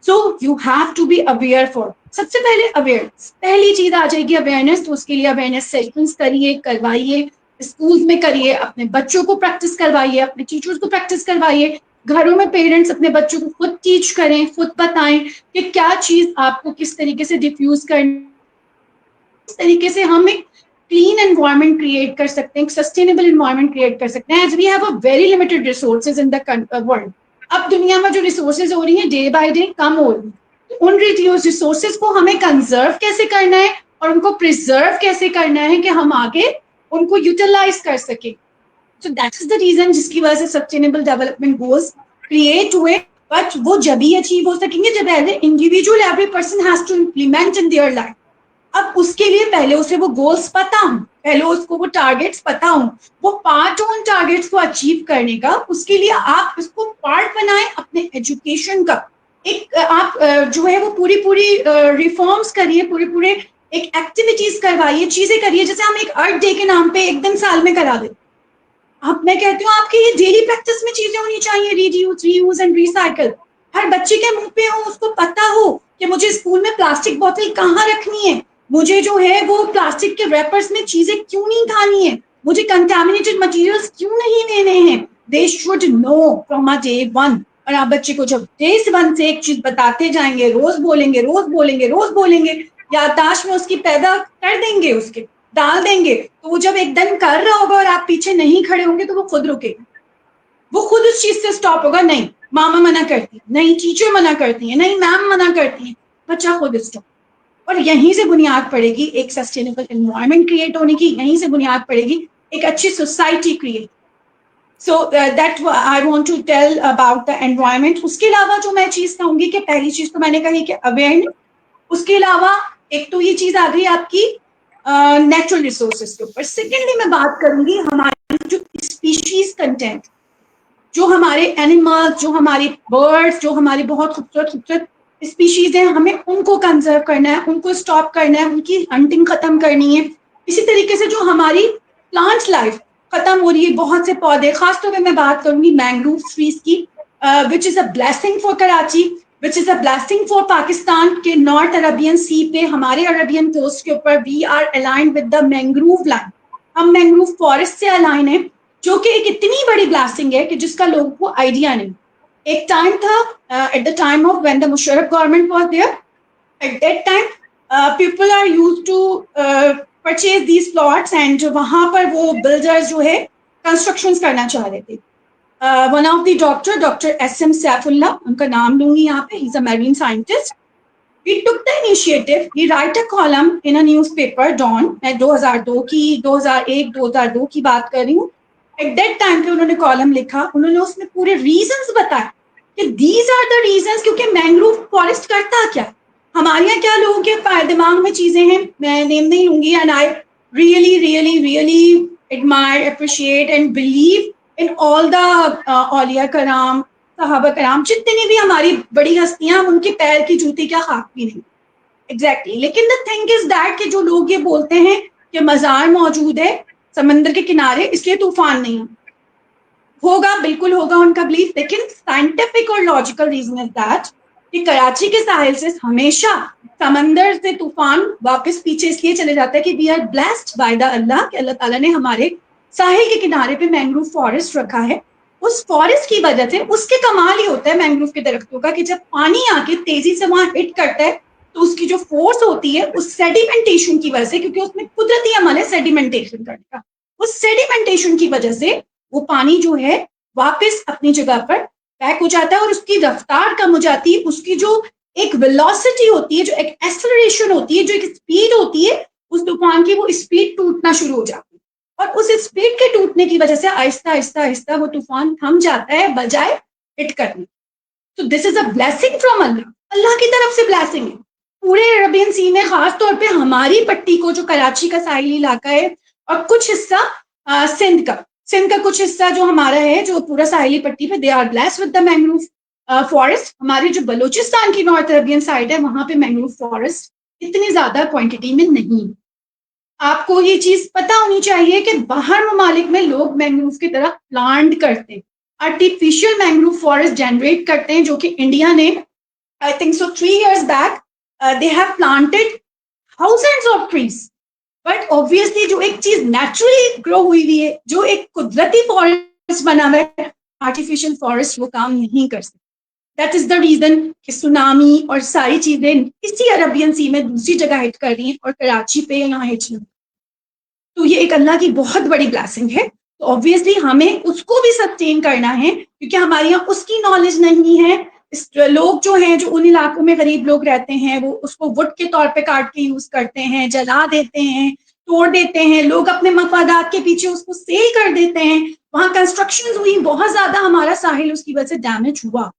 So you have to be aware for, सबसे पहले अवेयरनेस, पहली चीज आ जाएगी अवेयरनेस। तो उसके लिए अवेयरनेस सेशंस करिए, करवाइए, स्कूल में करिए, अपने बच्चों को प्रैक्टिस करवाइए, अपने टीचर्स को प्रैक्टिस करवाइए, घरों में पेरेंट्स अपने बच्चों को खुद टीच करें, खुद बताएं कि क्या चीज आपको किस तरीके से डिफ्यूज करनी, इस तरीके से हम एक क्लीन एनवायरनमेंट क्रिएट कर सकते हैं, एक सस्टेनेबल एनवायरनमेंट क्रिएट कर सकते हैं, as we have a very limited resources in the world. अब दुनिया में जो रिसोर्सेज हो रही हैं डे बाय डे कम हो रही है, उन रिसोर्सेज को हमें कंजर्व कैसे करना है और उनको प्रिजर्व कैसे करना है कि हम आगे उनको यूटिलाइज कर सके। So that is the reason जिसकी वजह से सस्टेनेबल डेवलपमेंट गोल्स क्रिएट हुए। बट वो जब ही अचीव हो सकेंगे जब as a individual every person has to implement in their life. अब उसके लिए पहले उसे वो गोल्स पता हो, पहले उसको वो टारगेट्स पता हो, वो पार्ट ऑन टारगेट्स को अचीव करने का, उसके लिए आप उसको पार्ट बनाएं अपने एजुकेशन का। एक आप जो है वो पूरी रिफॉर्म्स करिए, पूरे एक एक्टिविटीज करवाइए, चीजें करिए, जैसे हम एक अर्थ डे के नाम पे एक दिन साल में करा देते। अब मैं कहती हूँ आपके ये डेली प्रैक्टिस में चीजें होनी चाहिए, रीयूज एंड रिसाइकल। हर बच्चे के मुंह पे हो, उसको पता हो कि मुझे स्कूल में प्लास्टिक बोतल कहाँ रखनी है, मुझे जो है वो प्लास्टिक के रैपर्स में चीजें क्यों नहीं खानी है, मुझे कंटामिनेटेड मटेरियल्स क्यों नहीं लेने हैं। They should know from a day one. और आप बच्चे को जब डे वन से एक चीज बताते जाएंगे, रोज बोलेंगे, याददाश्त में उसकी पैदा कर देंगे, उसके डाल देंगे, तो वो जब एकदम कर रहा होगा और आप पीछे नहीं खड़े होंगे तो वो खुद रुकेगा, वो खुद उस चीज से स्टॉप होगा। नहीं मामा मना करती है, नहीं टीचर मना करती है, नहीं मैम मना करती है, बच्चा खुद स्टॉप। और यहीं से बुनियाद पड़ेगी एक सस्टेनेबल एनवायरनमेंट क्रिएट होने की, यहीं से बुनियाद पड़ेगी एक अच्छी society create. So that I want to tell about the environment. उसके अलावा जो मैं चीज कहूंगी कि पहली चीज तो मैंने कही कि अवेयरनेस, उसके अलावा एक तो ये चीज आ गई आपकी नेचुरल रिसोर्सेज के ऊपर। सेकेंडली मैं बात करूंगी हमारी जो स्पीशीज कंटेंट, जो हमारे एनिमल्स, जो हमारे बर्ड्स, जो हमारी बहुत खूबसूरत स्पीशीज हैं, हमें उनको कंजर्व करना है, उनको स्टॉप करना है, उनकी हंटिंग खत्म करनी है। इसी तरीके से जो हमारी प्लांट्स लाइफ खत्म हो रही है, बहुत से पौधे, खासतौर पर मैं बात करूंगी मैंग्रोव ट्रीज की, which is a blessing for Karachi, which is a blessing for Pakistan के नॉर्थ अरबियन सी पे, हमारे अरबियन कोस्ट के ऊपर we are aligned with the mangrove line, हम मैंग्रोव फॉरेस्ट से अलाइन है, जो कि एक इतनी बड़ी ब्लास्टिंग है कि जिसका लोगों को आइडिया नहीं। एक टाइम था at the time of when the Musharraf government was there, at that time people are used to purchase these plots and वहां पर वो बिल्डर्स जो है कंस्ट्रक्शंस करना चाह रहे थे। One of the doctor SM Saifullah, उनका नाम लूंगी यहाँ पे, he is a marine scientist. He took the initiative, he write a column in a newspaper, Dawn, मैं 2001-2002 की बात कर रही हूँ। एट दैट टाइम पे उन्होंने कॉलम लिखा, उन्होंने उसमें पूरे रीजंस बताए कि दीज आर द रीजंस, क्योंकि मैंग्रोव फॉरेस्ट करता क्या, हमारे यहाँ क्या लोगों के दिमाग में चीजें हैं, मैं नेम नहीं लूंगी, and I really admire, appreciate and believe in all the औलिया कराम, सहाबा कराम, जितनी भी हमारी बड़ी हस्तियां, उनके पैर की जूती क्या खाक भी नहीं। एग्जैक्टली लेकिन द थिंग इज दैट कि जो लोग ये बोलते हैं कि मजार मौजूद है समंदर के किनारे इसलिए तूफान नहीं होगा, बिल्कुल होगा उनका बिलीफ, लेकिन साइंटिफिक और लॉजिकल रीजन इज दैट कि कराची के साहिल से हमेशा समंदर से तूफान वापस पीछे इसलिए चले जाता है कि we are blessed by the Allah, कि अल्लाह ताला ने हमारे साहिल के किनारे पे मैंग्रोव फॉरेस्ट रखा है। उस फॉरेस्ट की वजह से, उसके कमाल ही होता है मैंग्रोव के दरख्तों का कि जब पानी आके तेजी से वहां हिट करता है तो उसकी जो फोर्स होती है उस सेडिमेंटेशन की वजह से, क्योंकि उसमें कुदरती अमल है सेडिमेंटेशन करने का, उस सेडिमेंटेशन की वजह से वो पानी जो है वापस अपनी जगह पर बैक हो जाता है और उसकी रफ्तार कम हो जाती है, उसकी जो एक वेलोसिटी होती है, जो एक एक्सेलरेशन होती है, जो एक स्पीड होती है उस तूफान की, वो स्पीड टूटना शुरू हो जाती है। और उस स्पीड के टूटने की वजह से आहिस्ता आहिस्ता आहिस्ता वो तूफान थम जाता है बजाय हिट करने। तो this is a blessing from Allah, Allah की तरफ से ब्लेसिंग है। पूरे अरबियन सी में, खास तौर पे हमारी पट्टी को, जो कराची का साहिली इलाका है और कुछ हिस्सा सिंध का कुछ हिस्सा जो हमारा है, जो पूरा साहिली पट्टी पे, they are blessed with the mangrove forest. हमारे जो बलूचिस्तान की नॉर्थ अरबियन साइड है वहां पे मैंग्रोव फॉरेस्ट इतनी ज़्यादा क्वांटिटी में नहीं। आपको ये चीज़ पता होनी चाहिए कि बाहर ममालिक में लोग मैंग्रोव की तरह प्लांट करते हैं, आर्टिफिशियल मैंग्रोव फॉरेस्ट जनरेट करते हैं, जो कि इंडिया ने I think so 3 years back they have planted thousands of trees. But obviously जो एक चीज नेचुरली ग्रो हुई है, जो एक कुदरती फॉरेस्ट बना हुआ है, आर्टिफिशियल फॉरेस्ट वो काम नहीं कर सकते। दैट इज द रीजन कि सुनामी और सारी चीजें इसी अरबियन सी में दूसरी जगह हिट कर रही हैं और कराची पे यहाँ हिट नहीं। तो ये एक अल्लाह की बहुत बड़ी ब्लेसिंग है। तो ऑब्वियसली हमें उसको भी सस्टेन करना है, क्योंकि हमारे यहाँ उसकी नॉलेज नहीं है। लोग जो हैं, जो उन इलाकों में गरीब लोग रहते हैं, वो उसको वुड के तौर पे काट के यूज करते हैं, जला देते हैं, तोड़ देते हैं। लोग अपने मफादात के पीछे उसको सेल कर देते हैं। वहां कंस्ट्रक्शन हुई, बहुत ज्यादा हमारा साहिल उसकी वजह से डैमेज हुआ।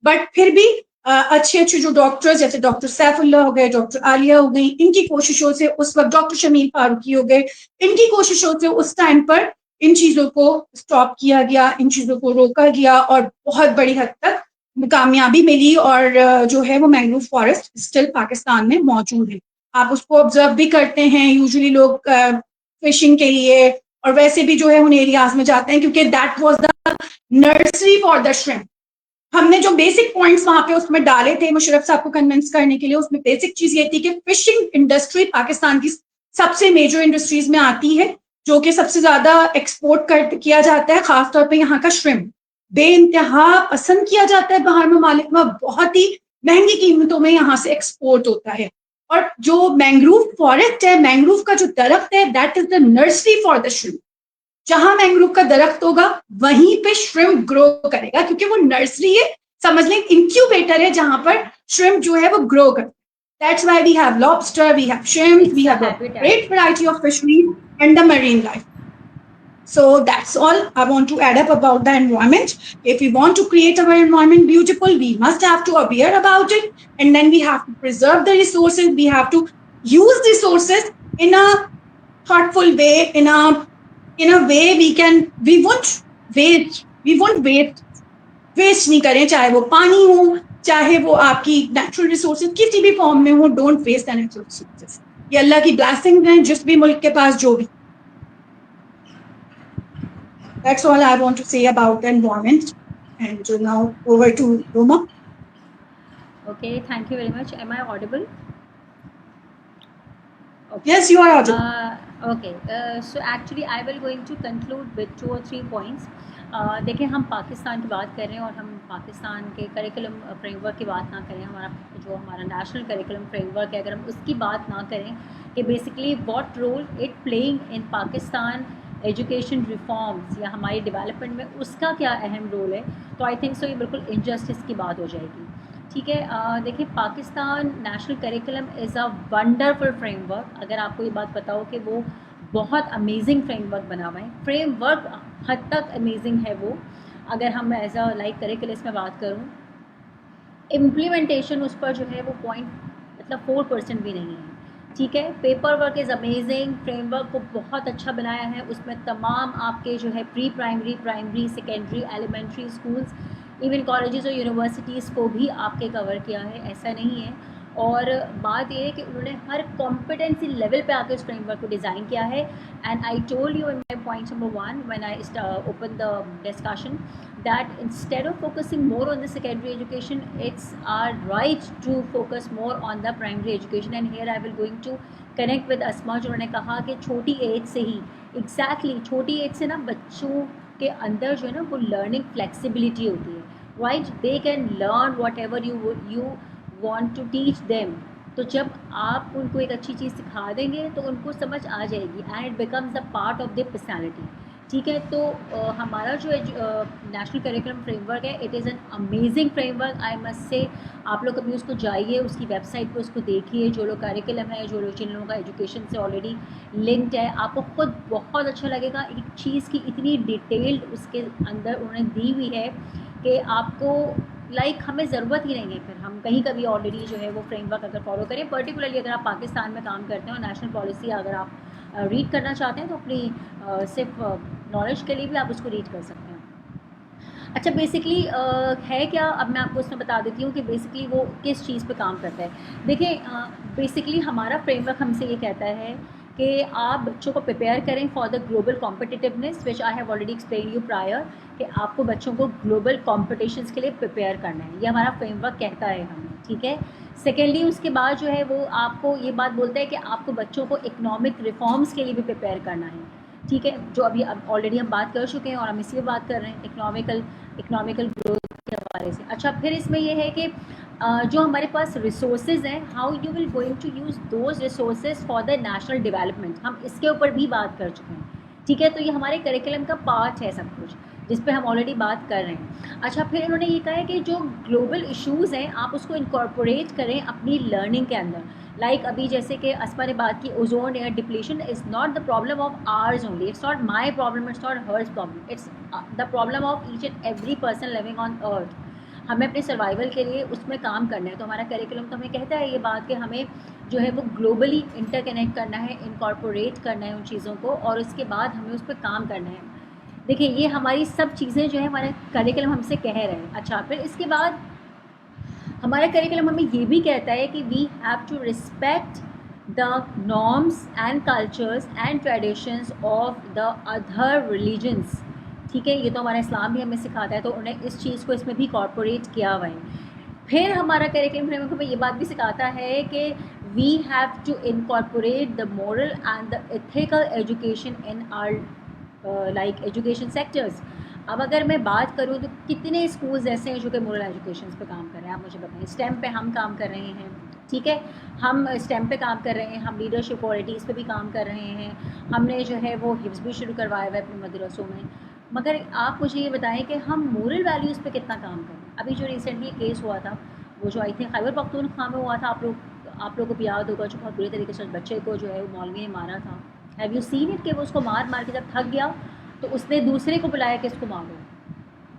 बट फिर भी अच्छे अच्छे जो डॉक्टर्स, जैसे डॉक्टर सैफुल्लाह हो गए, डॉक्टर आलिया हो गई, इनकी कोशिशों से उस वक्त डॉक्टर शमील फारूकी हो गए, इनकी कोशिशों से उस टाइम पर इन चीजों को स्टॉप किया गया, इन चीजों को रोका गया और बहुत बड़ी हद तक कामयाबी मिली। और जो है वो मैंग्रोव फॉरेस्ट स्टिल पाकिस्तान में मौजूद है। आप उसको ऑब्जर्व भी करते हैं। यूजुअली लोग फिशिंग के लिए और वैसे भी जो है उन एरियाज में जाते हैं, क्योंकि that was the nursery for the shrimp. हमने जो बेसिक पॉइंट्स वहां पे उसमें डाले थे मुशर्रफ साहब को कन्विंस करने के लिए, उसमें बेसिक चीज ये थी कि फिशिंग इंडस्ट्री पाकिस्तान की सबसे मेजर इंडस्ट्रीज में आती है, जो कि सबसे ज्यादा एक्सपोर्ट किया जाता है, खासतौर पे यहाँ का श्रिम्प बेइंतहा पसंद किया जाता है बाहर ममालिक में, बहुत ही महंगी कीमतों में यहाँ से एक्सपोर्ट होता है। और जो मैंग्रोव फॉरेस्ट है, मैंग्रोव का जो दरख्त है, that is the nursery for the shrimp. जहां मैंग्रोव का दरख्त होगा वहीं पे श्रिम्प ग्रो करेगा, क्योंकि वो नर्सरी है, समझ लें इंक्यूबेटर है, जहां पर श्रिम्प जो है वो ग्रो करता है। That's why we have lobster, we have shrimp, It's we the have a habitat. great variety of fisheries and the marine life. So that's all I want to add up about the environment. If we want to create our environment beautiful, we must have to aware about it, and then we have to preserve the resources. We have to use resources in a thoughtful way, in a way we won't waste नहीं करें, चाहे वो पानी हो, चाहे वो आपकी natural resources किसी भी फॉर्म में हो। Don't waste the natural resources. ये अल्लाह की ब्लेसिंग है जिस भी मुल्क के पास जो भी। That's all I want to say about the environment. And so now over to Roma. Okay, thank you very much. Am I audible? Okay. Yes, you are audible. Okay. So actually, I will going to conclude with 2 or 3 points. देखिए, हम पाकिस्तान की बात कर रहे हैं और हम पाकिस्तान के करिकुलम फ्रेमवर्क की बात ना करें, हमारा नेशनल करिकुलम फ्रेमवर्क है, अगर हम उसकी बात ना करें कि basically what role it playing in Pakistan education reforms या हमारी डेवलपमेंट में उसका क्या अहम रोल है, तो आई थिंक सो ये बिल्कुल इनजस्टिस की बात हो जाएगी। ठीक है, देखिए, Pakistan national curriculum is a wonderful framework. अगर आपको ये बात पता हो कि वो बहुत अमेजिंग फ्रेमवर्क बना हुआ है, फ्रेमवर्क हद तक अमेजिंग है वो। अगर हम एज अ लाइक करिकुलम में बात करूँ, इम्प्लीमेंटेशन उस पर जो है वो पॉइंट मतलब 4% भी नहीं है। ठीक है, paper work is amazing, framework को बहुत अच्छा बनाया है। उसमें तमाम आपके जो है pre primary secondary elementary schools, even colleges और यूनिवर्सिटीज़ को भी आपके कवर किया है, ऐसा नहीं है। और बात ये है कि उन्होंने हर कॉम्पिटेंसी लेवल पे आके उस फ्रेमवर्क को डिज़ाइन किया है। And I told you in my point number 1 when I open the discussion that instead of focusing more on the secondary education, it's our right to focus more on the primary education. And here I will going to connect with Asma, जो उन्होंने कहा कि छोटी as से ही exactly छोटी as से ना बच्चों के अंदर जो है ना वो लर्निंग फ्लेक्सिबिलिटी होती है, right? They can learn whatever you want to teach them. तो जब आप उनको एक अच्छी चीज़ सिखा देंगे तो उनको समझ आ जाएगी and it becomes the part of their personality. ठीक है, तो हमारा जो नेशनल करिकुलम फ्रेमवर्क है, it is an amazing framework, I must say. आप लोग कभी उसको जाइए, उसकी वेबसाइट पे उसको देखिए, जो लोग करिकुलम है, जिन लोगों का एजुकेशन से ऑलरेडी लिंक्ड है, आपको खुद बहुत अच्छा लगेगा। एक चीज़ की इतनी डिटेल्ड उसके अंदर उन्होंने दी हुई है कि आपको हमें ज़रूरत ही नहीं है फिर हम कहीं कभी ऑलरेडी जो है वो फ्रेमवर्क अगर फॉलो करें। पर्टिकुलरली अगर आप पाकिस्तान में काम करते हैं और नेशनल पॉलिसी अगर आप रीड करना चाहते हैं तो अपनी सिर्फ नॉलेज के लिए भी आप उसको रीड कर सकते हैं। अच्छा बेसिकली है क्या, अब मैं आपको उसमें बता देती हूँ कि बेसिकली वो किस चीज़ पे काम करता है। देखिए बेसिकली हमारा फ्रेमवर्क हमसे ये कहता है कि आप बच्चों को प्रिपेयर करें for the global competitiveness which I have already explain you prior, कि आपको बच्चों को ग्लोबल कॉम्पिटिशन्स के लिए प्रिपेयर करना है, ये हमारा फ्रेमवर्क कहता है हमें, ठीक है। सेकेंडली उसके बाद जो है वो आपको ये बात बोलता है कि आपको बच्चों को इकोनॉमिक रिफॉर्म्स के लिए भी प्रिपेयर करना है, ठीक है, जो अभी अब ऑलरेडी हम बात कर चुके हैं और हम इसलिए बात कर रहे हैं इकोनॉमिकल ग्रोथ के हवाले से। अच्छा फिर इसमें ये है कि जो हमारे पास रिसोर्सेज हैं, how you will going to use those resources for the national development, हम इसके ऊपर भी बात कर चुके हैं, ठीक है। तो ये हमारे करिकुलम का पार्ट है सब कुछ, जिस पे हम ऑलरेडी बात कर रहे हैं। अच्छा फिर इन्होंने ये कहा है कि जो ग्लोबल इश्यूज़ हैं आप उसको इनकॉर्पोरेट करें अपनी लर्निंग के अंदर। लाइक अभी जैसे कि अस्मा ने बात की, ozone air depletion is not the problem of ours only, it's not my problem, it's not hers problem, it's the problem of each and every person living on earth. हमें अपने सर्वाइवल के लिए उसमें काम करना है, तो हमारा करिकुलम तो हमें कहता है ये बात कि हमें जो है वो ग्लोबली इंटरकनेक्ट करना है, इनकॉर्पोरेट करना है उन चीज़ों को, और उसके बाद हमें उस पर काम करना है। देखिए ये हमारी सब चीज़ें जो है हमारे करिकुलम हमसे कह रहे हैं। अच्छा फिर इसके बाद हमारा करिकुलम हमें ये भी कहता है कि we have to respect the norms and cultures and traditions of the other religions, ठीक है, ये तो हमारा इस्लाम भी हमें सिखाता है, तो उन्हें इस चीज़ को इसमें भी कॉर्पोरेट किया हुआ है। फिर हमारा करिकुलम फ्रेमवर्क हमें ये बात भी सिखाता है कि we have to incorporate the moral and the ethical education in our like education sectors. अब अगर मैं बात करूँ तो कितने स्कूल्स ऐसे हैं जो कि मोरल एजुकेशन पे काम कर रहे हैं, आप मुझे बताएं। स्टेम पे हम काम कर रहे हैं, ठीक है, हम स्टेम पे काम कर रहे हैं, हम लीडरशिप क्वालिटीज़ पे भी काम कर रहे हैं, हमने जो है वो हिफ्ज़ भी शुरू करवाया हुआ है अपने मदरसों में। मगर आप मुझे ये बताएं कि हम मोरल वैल्यूज़ पे कितना काम कर रहे हैं। अभी जो रिसेंटली केस हुआ था, वो जो आई थिंक खैबर पख्तूनख्वा में हुआ था, आप लोगों को याद होगा, जो बहुत बुरे तरीके से उस बच्चे को जो है वो मौलवी ने मारा था। हैव यू सीन इट कि वो उसको मार के जब थक गया तो उसने दूसरे को बुलाया कि इसको मारो।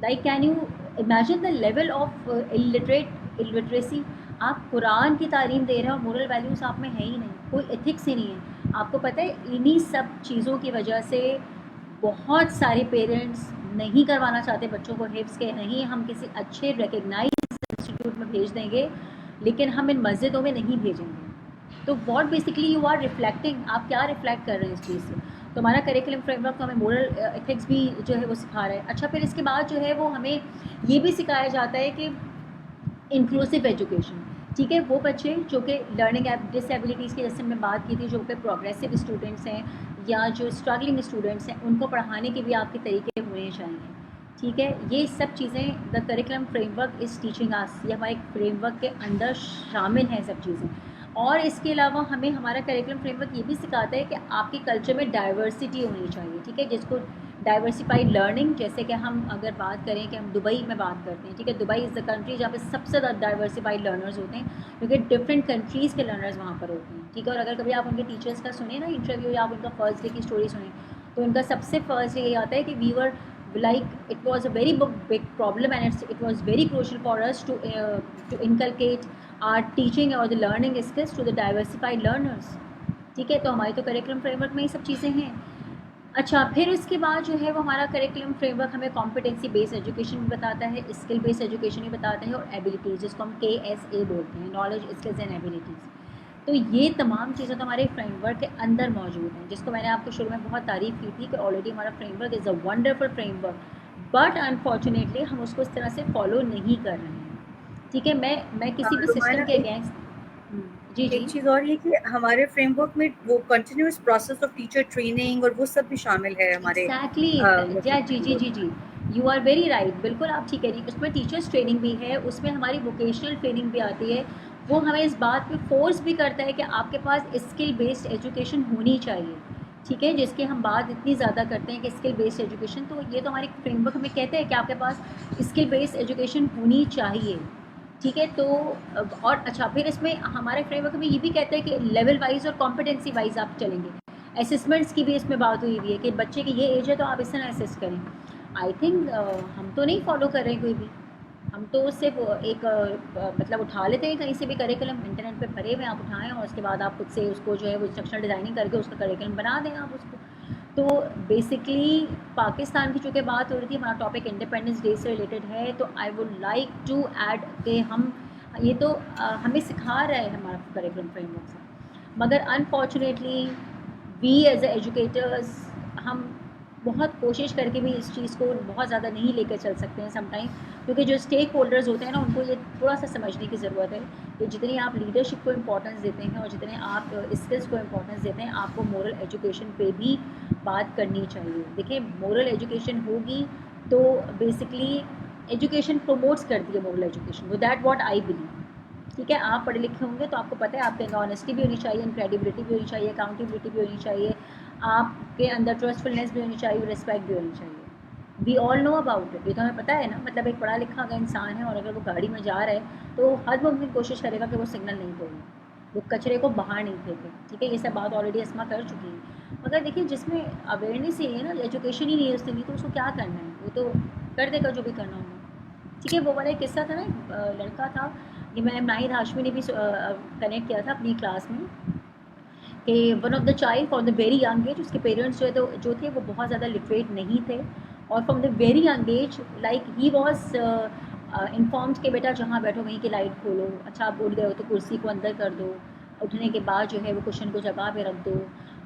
Like can you imagine the level of illiteracy. आप कुरान की तालीम दे रहे हैं और मोरल वैल्यूज़ आप में है ही नहीं, कोई एथिक्स ही नहीं है। आपको पता है इन्हीं सब चीज़ों की वजह से बहुत सारे पेरेंट्स नहीं करवाना चाहते बच्चों को हिफ्ज़ के, नहीं हम किसी अच्छे रिकग्नाइज इंस्टीट्यूट में भेज देंगे लेकिन हम इन मस्जिदों में नहीं भेजेंगे। तो what basically you are reflecting, आप क्या रिफ्लेक्ट कर रहे हैं इस चीज़ से। तो हमारा करिकुलम फ्रेमवर्क तो हमें मोरल एथिक्स भी जो है वो सिखा रहा है। अच्छा फिर इसके बाद जो है वो हमें ये भी सिखाया जाता है कि इंक्लूसिव एजुकेशन, ठीक है, वो बच्चे जो कि लर्निंग डिसेबिलिटीज़ की जैसे मैं बात की थी, जो कि प्रोग्रेसिव स्टूडेंट्स हैं या जो स्ट्रगलिंग स्टूडेंट्स हैं, उनको पढ़ाने के भी आपके तरीके होने चाहिए, ठीक है। ये सब चीज़ें the curriculum framework is teaching us, ये हमारे फ्रेमवर्क के अंदर शामिल हैं सब चीज़ें। और इसके अलावा हमें हमारा करिकुलम फ्रेमवर्क ये भी सिखाता है कि आपके कल्चर में डाइवर्सिटी होनी चाहिए, ठीक है, जिसको डाइवर्सिफाइड लर्निंग, जैसे कि हम अगर बात करें कि हम दुबई में बात करते हैं, ठीक है, दुबई इज़ द कंट्री जहाँ पे सबसे ज़्यादा डाइवर्सिफाइड लर्नर्स होते हैं, क्योंकि डिफरेंट कंट्रीज़ के लर्नर्स वहाँ पर होते हैं, ठीक है। और अगर कभी आप उनके टीचर्स का सुने ना इंटरव्यू, या आप उनका फर्स्ट डे की स्टोरी सुने, तो उनका सबसे फर्स्ट डे ये आता है कि we were like it was a very big problem and it was very crucial for us to inculcate our teaching or the learning skills to the diversified learners, ठीक है। तो हमारे तो करिकुलम फ्रेमवर्क में ये सब चीज़ें हैं। अच्छा फिर उसके बाद जो है वो हमारा करिकुलम फ्रेमवर्क हमें कॉम्पिटेंसी बेस्ड एजुकेशन भी बताता है, स्किल बेस्ड एजुकेशन भी बताता है, और एबिलिटीज़ जिसको हम KSA बोलते हैं, नॉलेज स्किल्स एंड एबिलिटीज़। तो ये तमाम चीज़ें तो हमारे फ्रेमवर्क के अंदर मौजूद हैं, जिसको मैंने आपको शुरू में बहुत तारीफ़ की थी कि ऑलरेडी हमारा framework is a wonderful framework, but unfortunately हम उसको इस तरह से फॉलो नहीं कर रहे हैं, ठीक है। मैं किसी भी सिस्टम के अगेंस्ट जी एक चीज़ और ये कि हमारे फ्रेमवर्क में वो continuous process of teacher training और वो सब भी शामिल है हमारे जी यू आर वेरी राइट, बिल्कुल आप ठीक कह रही हैं। उसमें टीचर्स ट्रेनिंग भी है, उसमें हमारी वोकेशनल ट्रेनिंग भी आती है। वो हमें इस बात पे फोर्स भी करता है कि आपके पास स्किल बेस्ड एजुकेशन होनी चाहिए, ठीक है, जिसकी हम बात इतनी ज़्यादा करते हैं कि स्किल बेस्ड एजुकेशन, तो ये तो हमारे फ्रेमवर्क हमें कहते हैं कि आपके पास स्किल बेस्ड एजुकेशन होनी चाहिए, ठीक है। तो और अच्छा फिर इसमें हमारे फ्रेमवर्क में ये भी कहते हैं कि लेवल वाइज और कॉम्पिटेंसी वाइज आप चलेंगे। असेसमेंट्स की भी इसमें बात हुई हुई है कि बच्चे की ये एज है तो आप इस तरह असेस करें। आई थिंक हम तो नहीं फॉलो कर रहे हैं कोई भी, हम तो सिर्फ एक मतलब उठा लेते हैं कहीं से भी करिकुलम, इंटरनेट पे भरे हुए आप उठाएं और उसके बाद आप खुद से उसको जो है वो इंस्ट्रक्शनल डिज़ाइनिंग करके उसका करिकुलम बना दें आप उसको। तो बेसिकली पाकिस्तान की चूँकि बात हो रही थी, हमारा टॉपिक इंडिपेंडेंस डे से रिलेटेड है, तो I would like to add कि हम ये तो हमें सिखा रहा है हमारा करिकुलम फ्रेमवर्क से, मगर अनफॉर्चुनेटली वी एज एजुकेटर्स हम बहुत कोशिश करके भी इस चीज़ को बहुत ज़्यादा नहीं लेकर चल सकते हैं समटाइम, क्योंकि जो स्टेक होल्डर्स होते हैं ना, उनको ये थोड़ा सा समझने की ज़रूरत है कि जितनी आप लीडरशिप को इम्पोर्टेंस देते हैं और जितने आप स्किल्स को इम्पोर्टेंस देते हैं, आपको मोरल एजुकेशन पे भी बात करनी चाहिए। देखिए, मोरल एजुकेशन होगी तो बेसिकली एजुकेशन प्रमोट्स करती है मोरल एजुकेशन को, दैट व्हाट आई बिलीव। ठीक है, आप पढ़े लिखे होंगे तो आपको पता है आपके अंदर ऑनेस्टी भी होनी चाहिए, इनक्रेडिबिलिटी भी होनी चाहिए, अकाउंटेबिलिटी भी होनी चाहिए, आपके अंदर ट्रस्टफुलनेस भी होनी चाहिए, रिस्पेक्ट भी होनी चाहिए। We all know about it, ये तो हमें पता है ना। मतलब एक पढ़ा लिखा अगर इंसान है और अगर वो गाड़ी में जा रहा है तो हर मुमकिन कोशिश करेगा कि वो सिग्नल नहीं तोड़े, वो कचरे को बाहर नहीं फेंके। ठीक है, ये सब बात ऑलरेडी अस्मा कर चुकी है। मगर देखिए, जिसमें अवेयरनेस ही है ना, एजुकेशन ही नहीं है उसके लिए, तो उसको क्या करना है, वो तो कर देगा जो भी करना होगा। ठीक है, वो वाला एक किस्सा था ना, एक लड़का था, ये मैं नाहिद हाशमी ने भी कनेक्ट किया था अपनी क्लास में, कि one of the child from the very young age, उसके पेरेंट्स जो थे वो बहुत ज़्यादा लिटरेट नहीं थे, और from the very young age like he was informed कि बेटा जहाँ बैठो वहीं की लाइट खोलो, अच्छा आप उठ गए हो तो कुर्सी को अंदर कर दो, उठने के बाद जो है वो कुशन को जगह पे रख दो,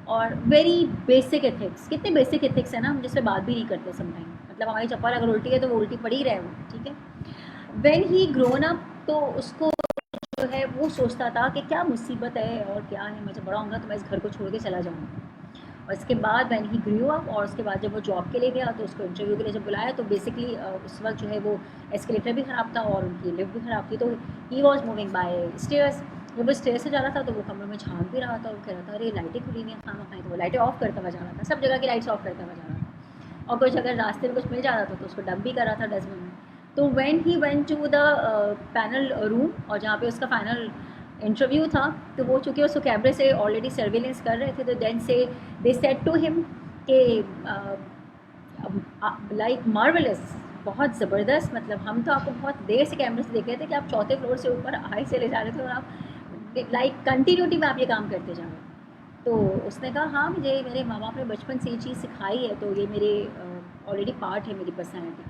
और वेरी बेसिक एथिक्स। कितने बेसिक एथिक्स है ना, हम जिससे बात भी नहीं करते समटाइम। मतलब हमारी चप्पल अगर उल्टी है तो वो उल्टी पड़ी ही रहे वो। ठीक है, व्हेन ही ग्रोन अप, तो उसको जो है वो सोचता था कि क्या मुसीबत है और क्या है, मैं जब बड़ा होऊंगा तो मैं इस घर को छोड़ के चला जाऊँगा। और इसके बाद व्हेन ही ग्रू अप, और उसके बाद जब वो जॉब के लिए गया तो उसको इंटरव्यू के लिए जब बुलाया, तो बेसिकली उस वक्त जो है वो एस्केलेटर भी ख़राब था और उनकी लिफ्ट भी ख़राब थी, तो he was moving by stairs. जब वो स्टेयर से जा रहा था तो वो कमरे में झाँक भी रहा था, वो कह रहा था अरे लाइटें खुली नहीं है, खाना खाएँ, तो वो लाइटें ऑफ करता हुआ जा रहा था, सब जगह की लाइट्स ऑफ करता हुआ जा रहा था, और कुछ अगर रास्ते में कुछ मिल जाता था तो उसको डंप भी कर रहा था डस्टबिन में। तो when he went to the panel room, और जहाँ पे उसका फाइनल इंटरव्यू था, तो वो चूँकि उसको कैमरे से ऑलरेडी सर्विलेंस कर रहे थे, तो देन से दे सेड टू हिम कि लाइक मार्वलस, बहुत ज़बरदस्त, मतलब हम तो आपको बहुत देर से कैमरे से देख रहे थे कि आप चौथे फ्लोर से ऊपर हाई से ले जा रहे थे, और आप लाइक कंटिन्यूटी में आप ये काम करते जा रहे हो। तो उसने कहा हाँ, मुझे मेरे माँ बाप ने बचपन से ये चीज़ सिखाई है, तो ये मेरे ऑलरेडी पार्ट है मेरी पर्सनैलिटी।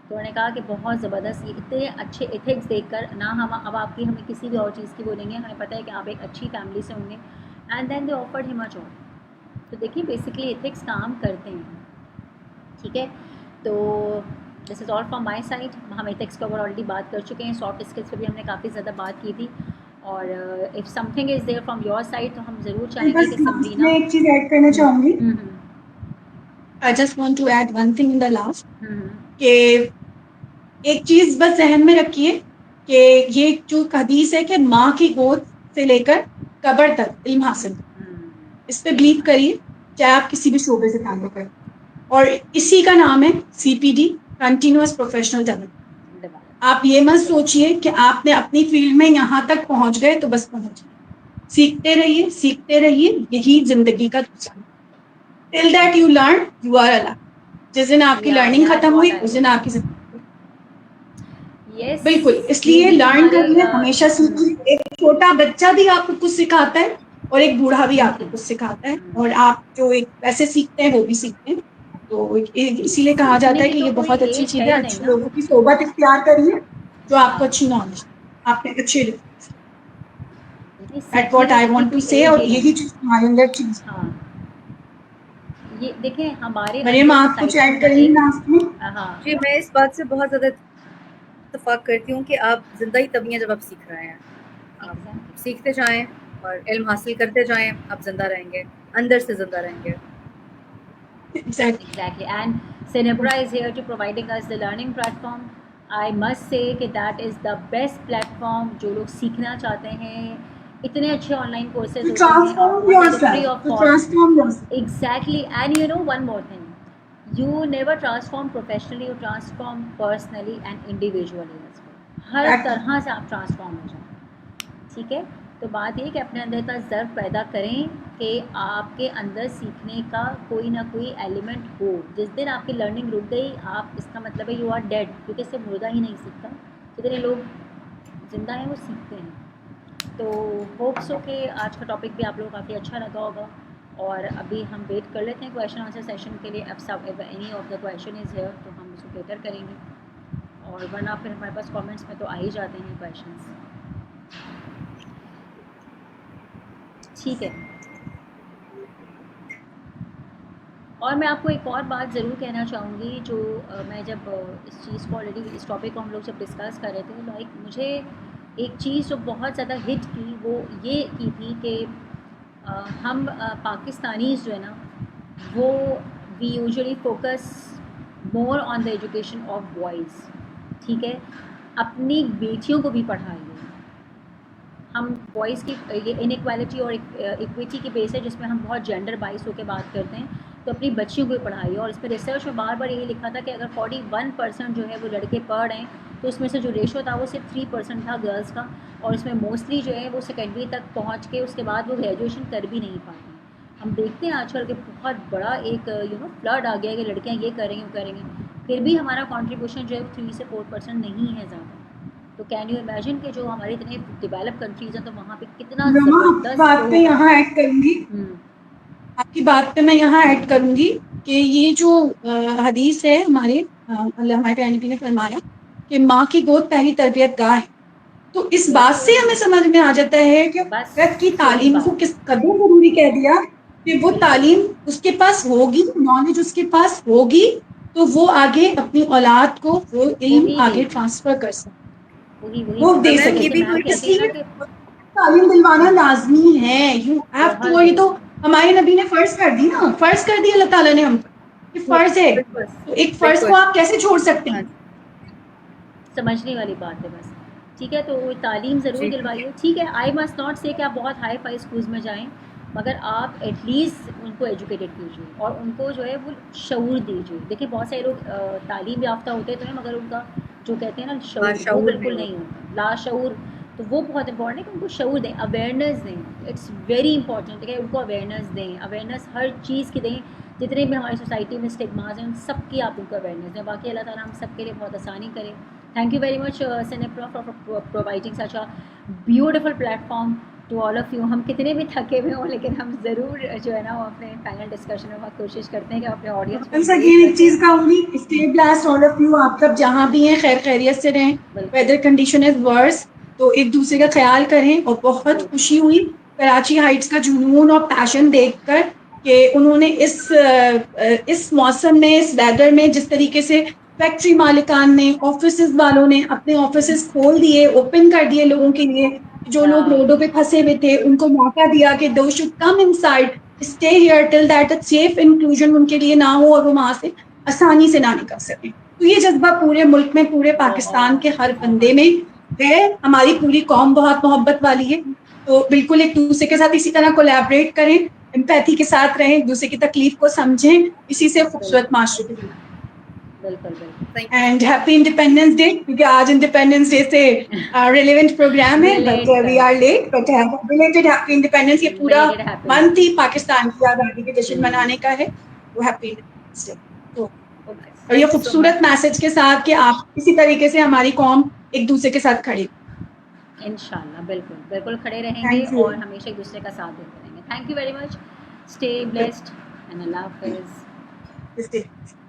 तो उन्होंने कहा कि बहुत ज़बरदस्त, ये इतने अच्छे एथिक्स देखकर ना हम अब आपकी हमें किसी भी और चीज़ की बोलेंगे, हमें पता है कि आप एक अच्छी फैमिली से होंगे। And then they offered him a job. तो देखिए, बेसिकली एथिक्स काम करते हैं। ठीक है, तो this is all from my side. हम एथिक्स के ऊपर ऑलरेडी बात कर चुके हैं, सॉफ्ट स्किल्स पे भी हमने काफ़ी ज़्यादा बात की थी, और if something is there from your side तो हम ज़रूर मैं चाहेंगे बस कि लास्ट में समरीना। एक चीज ऐड करना चाहूंगी। Hmm, I just want to add one thing in the last, hmm, कि एक चीज बस जहन में रखिए कि ये जो हदीस है कि माँ की गोद से लेकर कब्र तक इल्म हासिल, हम्म, इस पे बिलीव करिए, चाहे आप किसी भी शोबे से ताल्लुक है, और इसी का नाम है सीपीडी, कंटिन्यूअस प्रोफेशनल डेवलपमेंट। आप ये मत सोचिए कि आपने अपनी फील्ड में यहाँ तक पहुंच गए तो बस पहुंच गए। सीखते रहिए, सीखते रहिए, यही जिंदगी का दूसरा। Till that you learn you are alive. जिस दिन आपकी या लर्निंग दैट्स खत्म हुई व्हाट आई उस दिन वांट। आपकी जिंदगी। यस, बिल्कुल, ये इसलिए भी लर्न हमारे करिए, हमेशा सीखिए। एक छोटा बच्चा भी आपको कुछ सिखाता है और एक बूढ़ा भी आपको कुछ सिखाता है, और आप जो एक वैसे सीखते हैं वो भी सीखते हैं। तो इसीलिए कहा सीखने जाता है की कि तो ये कोई बहुत अच्छी एज चीज है है, ही नहीं अच्छे ना। लोगों की सोबत इख्तियार करिए जो आपको हाँ, अच्छी नॉलेज, आपने अच्छे, देखिए दैट सीखने व्हाट आई की वांट टू कोई से, एज और ही यही नहीं चीज हमारे अंदर चीज। है। हाँ, ये देखें हमारे मरियम, अंदर आप कुछ सोसाइटी में ऐड ना करेंगे एक, लास्ट में? हाँ, जी, मैं इस बात से बहुत ज़्यादा इत्तेफ़ाक करती हूँ कि आप ज़िंदा ही तभी हैं जब आप सीख रहे हैं। आप एग्जैक्टली, सीखते जाएँ और इल्म हासिल करते जाएँ, आप ज़िंदा रहेंगे, अंदर से ज़िंदा रहेंगे। Exactly. exactly. And Cenebra is here to providing us the learning platform. I must say कि that is the best platform। जो लोग सीखना चाहते हैं, इतने अच्छे ऑनलाइन कोर्सेज To होते हैं और transform बहुत ज़्यादा free yourself, of to cost. transform yourself. Exactly, and you know one more thing, you never transform professionally, you transform personally and individually as well। Her That तरह से आप transform हो जाए। ठीक है, तो बात ये कि अपने अंदर इतना ज़र्व पैदा करें कि आपके अंदर सीखने का कोई ना कोई एलिमेंट हो। जिस दिन आपकी लर्निंग रुक गई, आप, इसका मतलब है यू आर डेड, क्योंकि इससे मुर्दा ही नहीं सीखता। जितने लोग ज़िंदा हैं वो सीखते हैं। तो होप सो कि आज का टॉपिक भी आप लोगों को काफ़ी अच्छा लगा होगा, और अभी हम वेट कर लेते हैं क्वेश्चन आंसर सेशन के लिए। If any of the question is here तो हम उसको केटर करेंगे, और वरना फिर हमारे पास कमेंट्स में तो आ ही जाते हैं क्वेश्चंस। ठीक है। और मैं आपको एक और बात ज़रूर कहना चाहूँगी, जो मैं जब इस चीज़ को ऑलरेडी, इस टॉपिक को हम लोग जब डिस्कस कर रहे थे, लाइक मुझे एक चीज़ जो बहुत ज़्यादा हिट की वो ये की थी कि हम पाकिस्तानीज़ जो है ना, वो we usually focus more on the education of boys. ठीक है, अपनी बेटियों को भी पढ़ाइए। हम बॉयज़ की ये इनइक्वालिटी और इक्विटी की बेस है जिसमें हम बहुत जेंडर बाइस होकर बात करते हैं, तो अपनी बच्चियों को भी पढ़ाइए। और इसमें रिसर्च में बार बार यही लिखा था कि अगर 41% जो है वो लड़के पढ़ रहे हैं, तो उसमें से जो रेशो था वो सिर्फ 3% था गर्ल्स का, और उसमें मोस्टली जो है वो सेकेंडरी तक पहुंच के उसके बाद वो ग्रेजुएशन कर भी नहीं पाते हैं। हम देखते हैं आजकल के बहुत बड़ा एक फ्लड आ गया है कि लड़कियाँ ये करेंगी वो करेंगी, फिर भी हमारा कॉन्ट्रीब्यूशन जो है 3 से 4% नहीं है ज़्यादा। तो कैन यू इमेजिन कि जो हमारे इतने डेवलप कंट्रीज़ हैं तो वहाँ पे कितना रमा, आपकी ज़बरदस्त बात वो पे होगा। यहाँ ऐड करूंगी, आपकी बात पे मैं यहाँ ऐड करूंगी कि ये जो हदीस है हमारे अल्लाह हमारे प्यारे नबी ने फरमाया कि माँ की गोद पहली तरबियत गाह है। तो इस बात से हमें समझ में आ जाता है कि बस औरत की वही तालीम को बात, किस कदर जरूरी कह दिया कि वो बिल्कुल तालीम उसके पास होगी, नॉलेज उसके पास होगी, तो वो आगे अपनी औलाद को वो इल्म वही आगे देगी, ट्रांसफर कर सके, वही वो देगी। दे और मैम ये सके। भी जैसे कोई मैम कहती है ना इसलिए कि तालीम दिलवाना लाजमी है। यू हैव बहुत टू, ये तो ज़रूरी हमारे नबी ने फर्ज कर दी ना, फर्ज कर दी अल्लाह ताला ने हम पर कि फर्ज है, बिल्कुल तो एक फर्ज बिल्कुल। को आप कैसे छोड़ सकते हाँ हैं। समझने वाली बात है बस। ठीक है, तो तालीम ज़रूर जी दिलवाइए। ठीक है, आई मस्ट नॉट से कि आप बहुत हाई फाई स्कूल्स में जाएं, मगर आप एटलीस्ट उनको एजुकेटेड कीजिए और उनको जो है वो शऊर दीजिए। देखिए बहुत सारे लोग तालीम याफ्ता होते तो हैं, मगर उनका जो कहते हैं ना शऊर, वो बाशऊर नहीं बिल्कुल नहीं होता। होता, लाशऊर। तो वो बहुत इंपॉर्टेंट है कि उनको शऊर दें, अवेयरनेस दें। इट्स वेरी इंपॉर्टेंट है कि उनको अवेयरनेस दें, अवेयरनेस हर चीज़ की दें। जितने भी हमारी सोसाइटी में स्टिग्मास हैं उन सब की आप उनको अवेयरनेस दें। बाकी अल्लाह ताला हम सब के लिए बहुत आसानी करे। Thank you very much Cinepro for providing such a beautiful platform to all of you। हम कितने भी थके हुए हों लेकिन हम ज़रूर जो है ना वो अपने पैनल डिस्कशन में बहुत कोशिश करते हैं कि अपने ऑडियंस को वंस इंगेज अगेन एक रखें। चीज कहूंगी, stay blessed all of you, आप सब जहां भी हैं खैर खैरियत से रहें। बिल्कुल वेदर कंडीशन इज वर्स, तो एक दूसरे का ख्याल करें। और बहुत ट्रू, खुशी हुई कराची हाइट्स का जुनून और पैशन देखकर कि उन्होंने इस मौसम में, इस वेदर में, जिस तरीके से फैक्ट्री मालिकान ने, ऑफिस वालों ने अपने ऑफिस खोल दिए, ओपन कर दिए लोगों के लिए, जो या लोग रोडों पे फंसे हुए थे उनको मौका दिया कि दो should come inside, stay here till that a safe inclusion उनके लिए ना हो और वो वहां से आसानी से ना निकल सके। तो ये जज्बा पूरे मुल्क में, पूरे पाकिस्तान के बहुत हर बंदे बहुत में है। हमारी पूरी कौम बहुत मोहब्बत वाली है, तो बिल्कुल एक दूसरे के साथ इसी तरह कोलैबोरेट करें, एम्पैथी के साथ रहें, एक दूसरे की तकलीफ को समझें, इसी से खूबसूरत बिल्कुल माशरे को बनाएं। बिल्कुल बिल्कुल। Thank you and so happy much. Independence day, क्योंकि आज इंडिपेंडेंस डे से रिलेवेंट प्रोग्राम है, बट रिलेट वी कर are late, but related happy independence. ये पूरा रिलेटेड हैप्पी मंथ ही इंडिपेंडेंस पाकिस्तान की आजादी के जी। जश्न मनाने का है, तो हैप्पी इंडिपेंडेंस डे। तो और ये थैंक यू सो खूबसूरत मच। मैसेज के साथ कि आप इसी तरीके से हमारी कौम एक दूसरे के साथ खड़ी। इंशाल्लाह बिल्कुल बिल्कुल खड़े रहेंगे थैंक यू। और हमेशा एक दूसरे का साथ देते रहेंगे। Thank you very much. Stay blessed and Allah हाफिज़।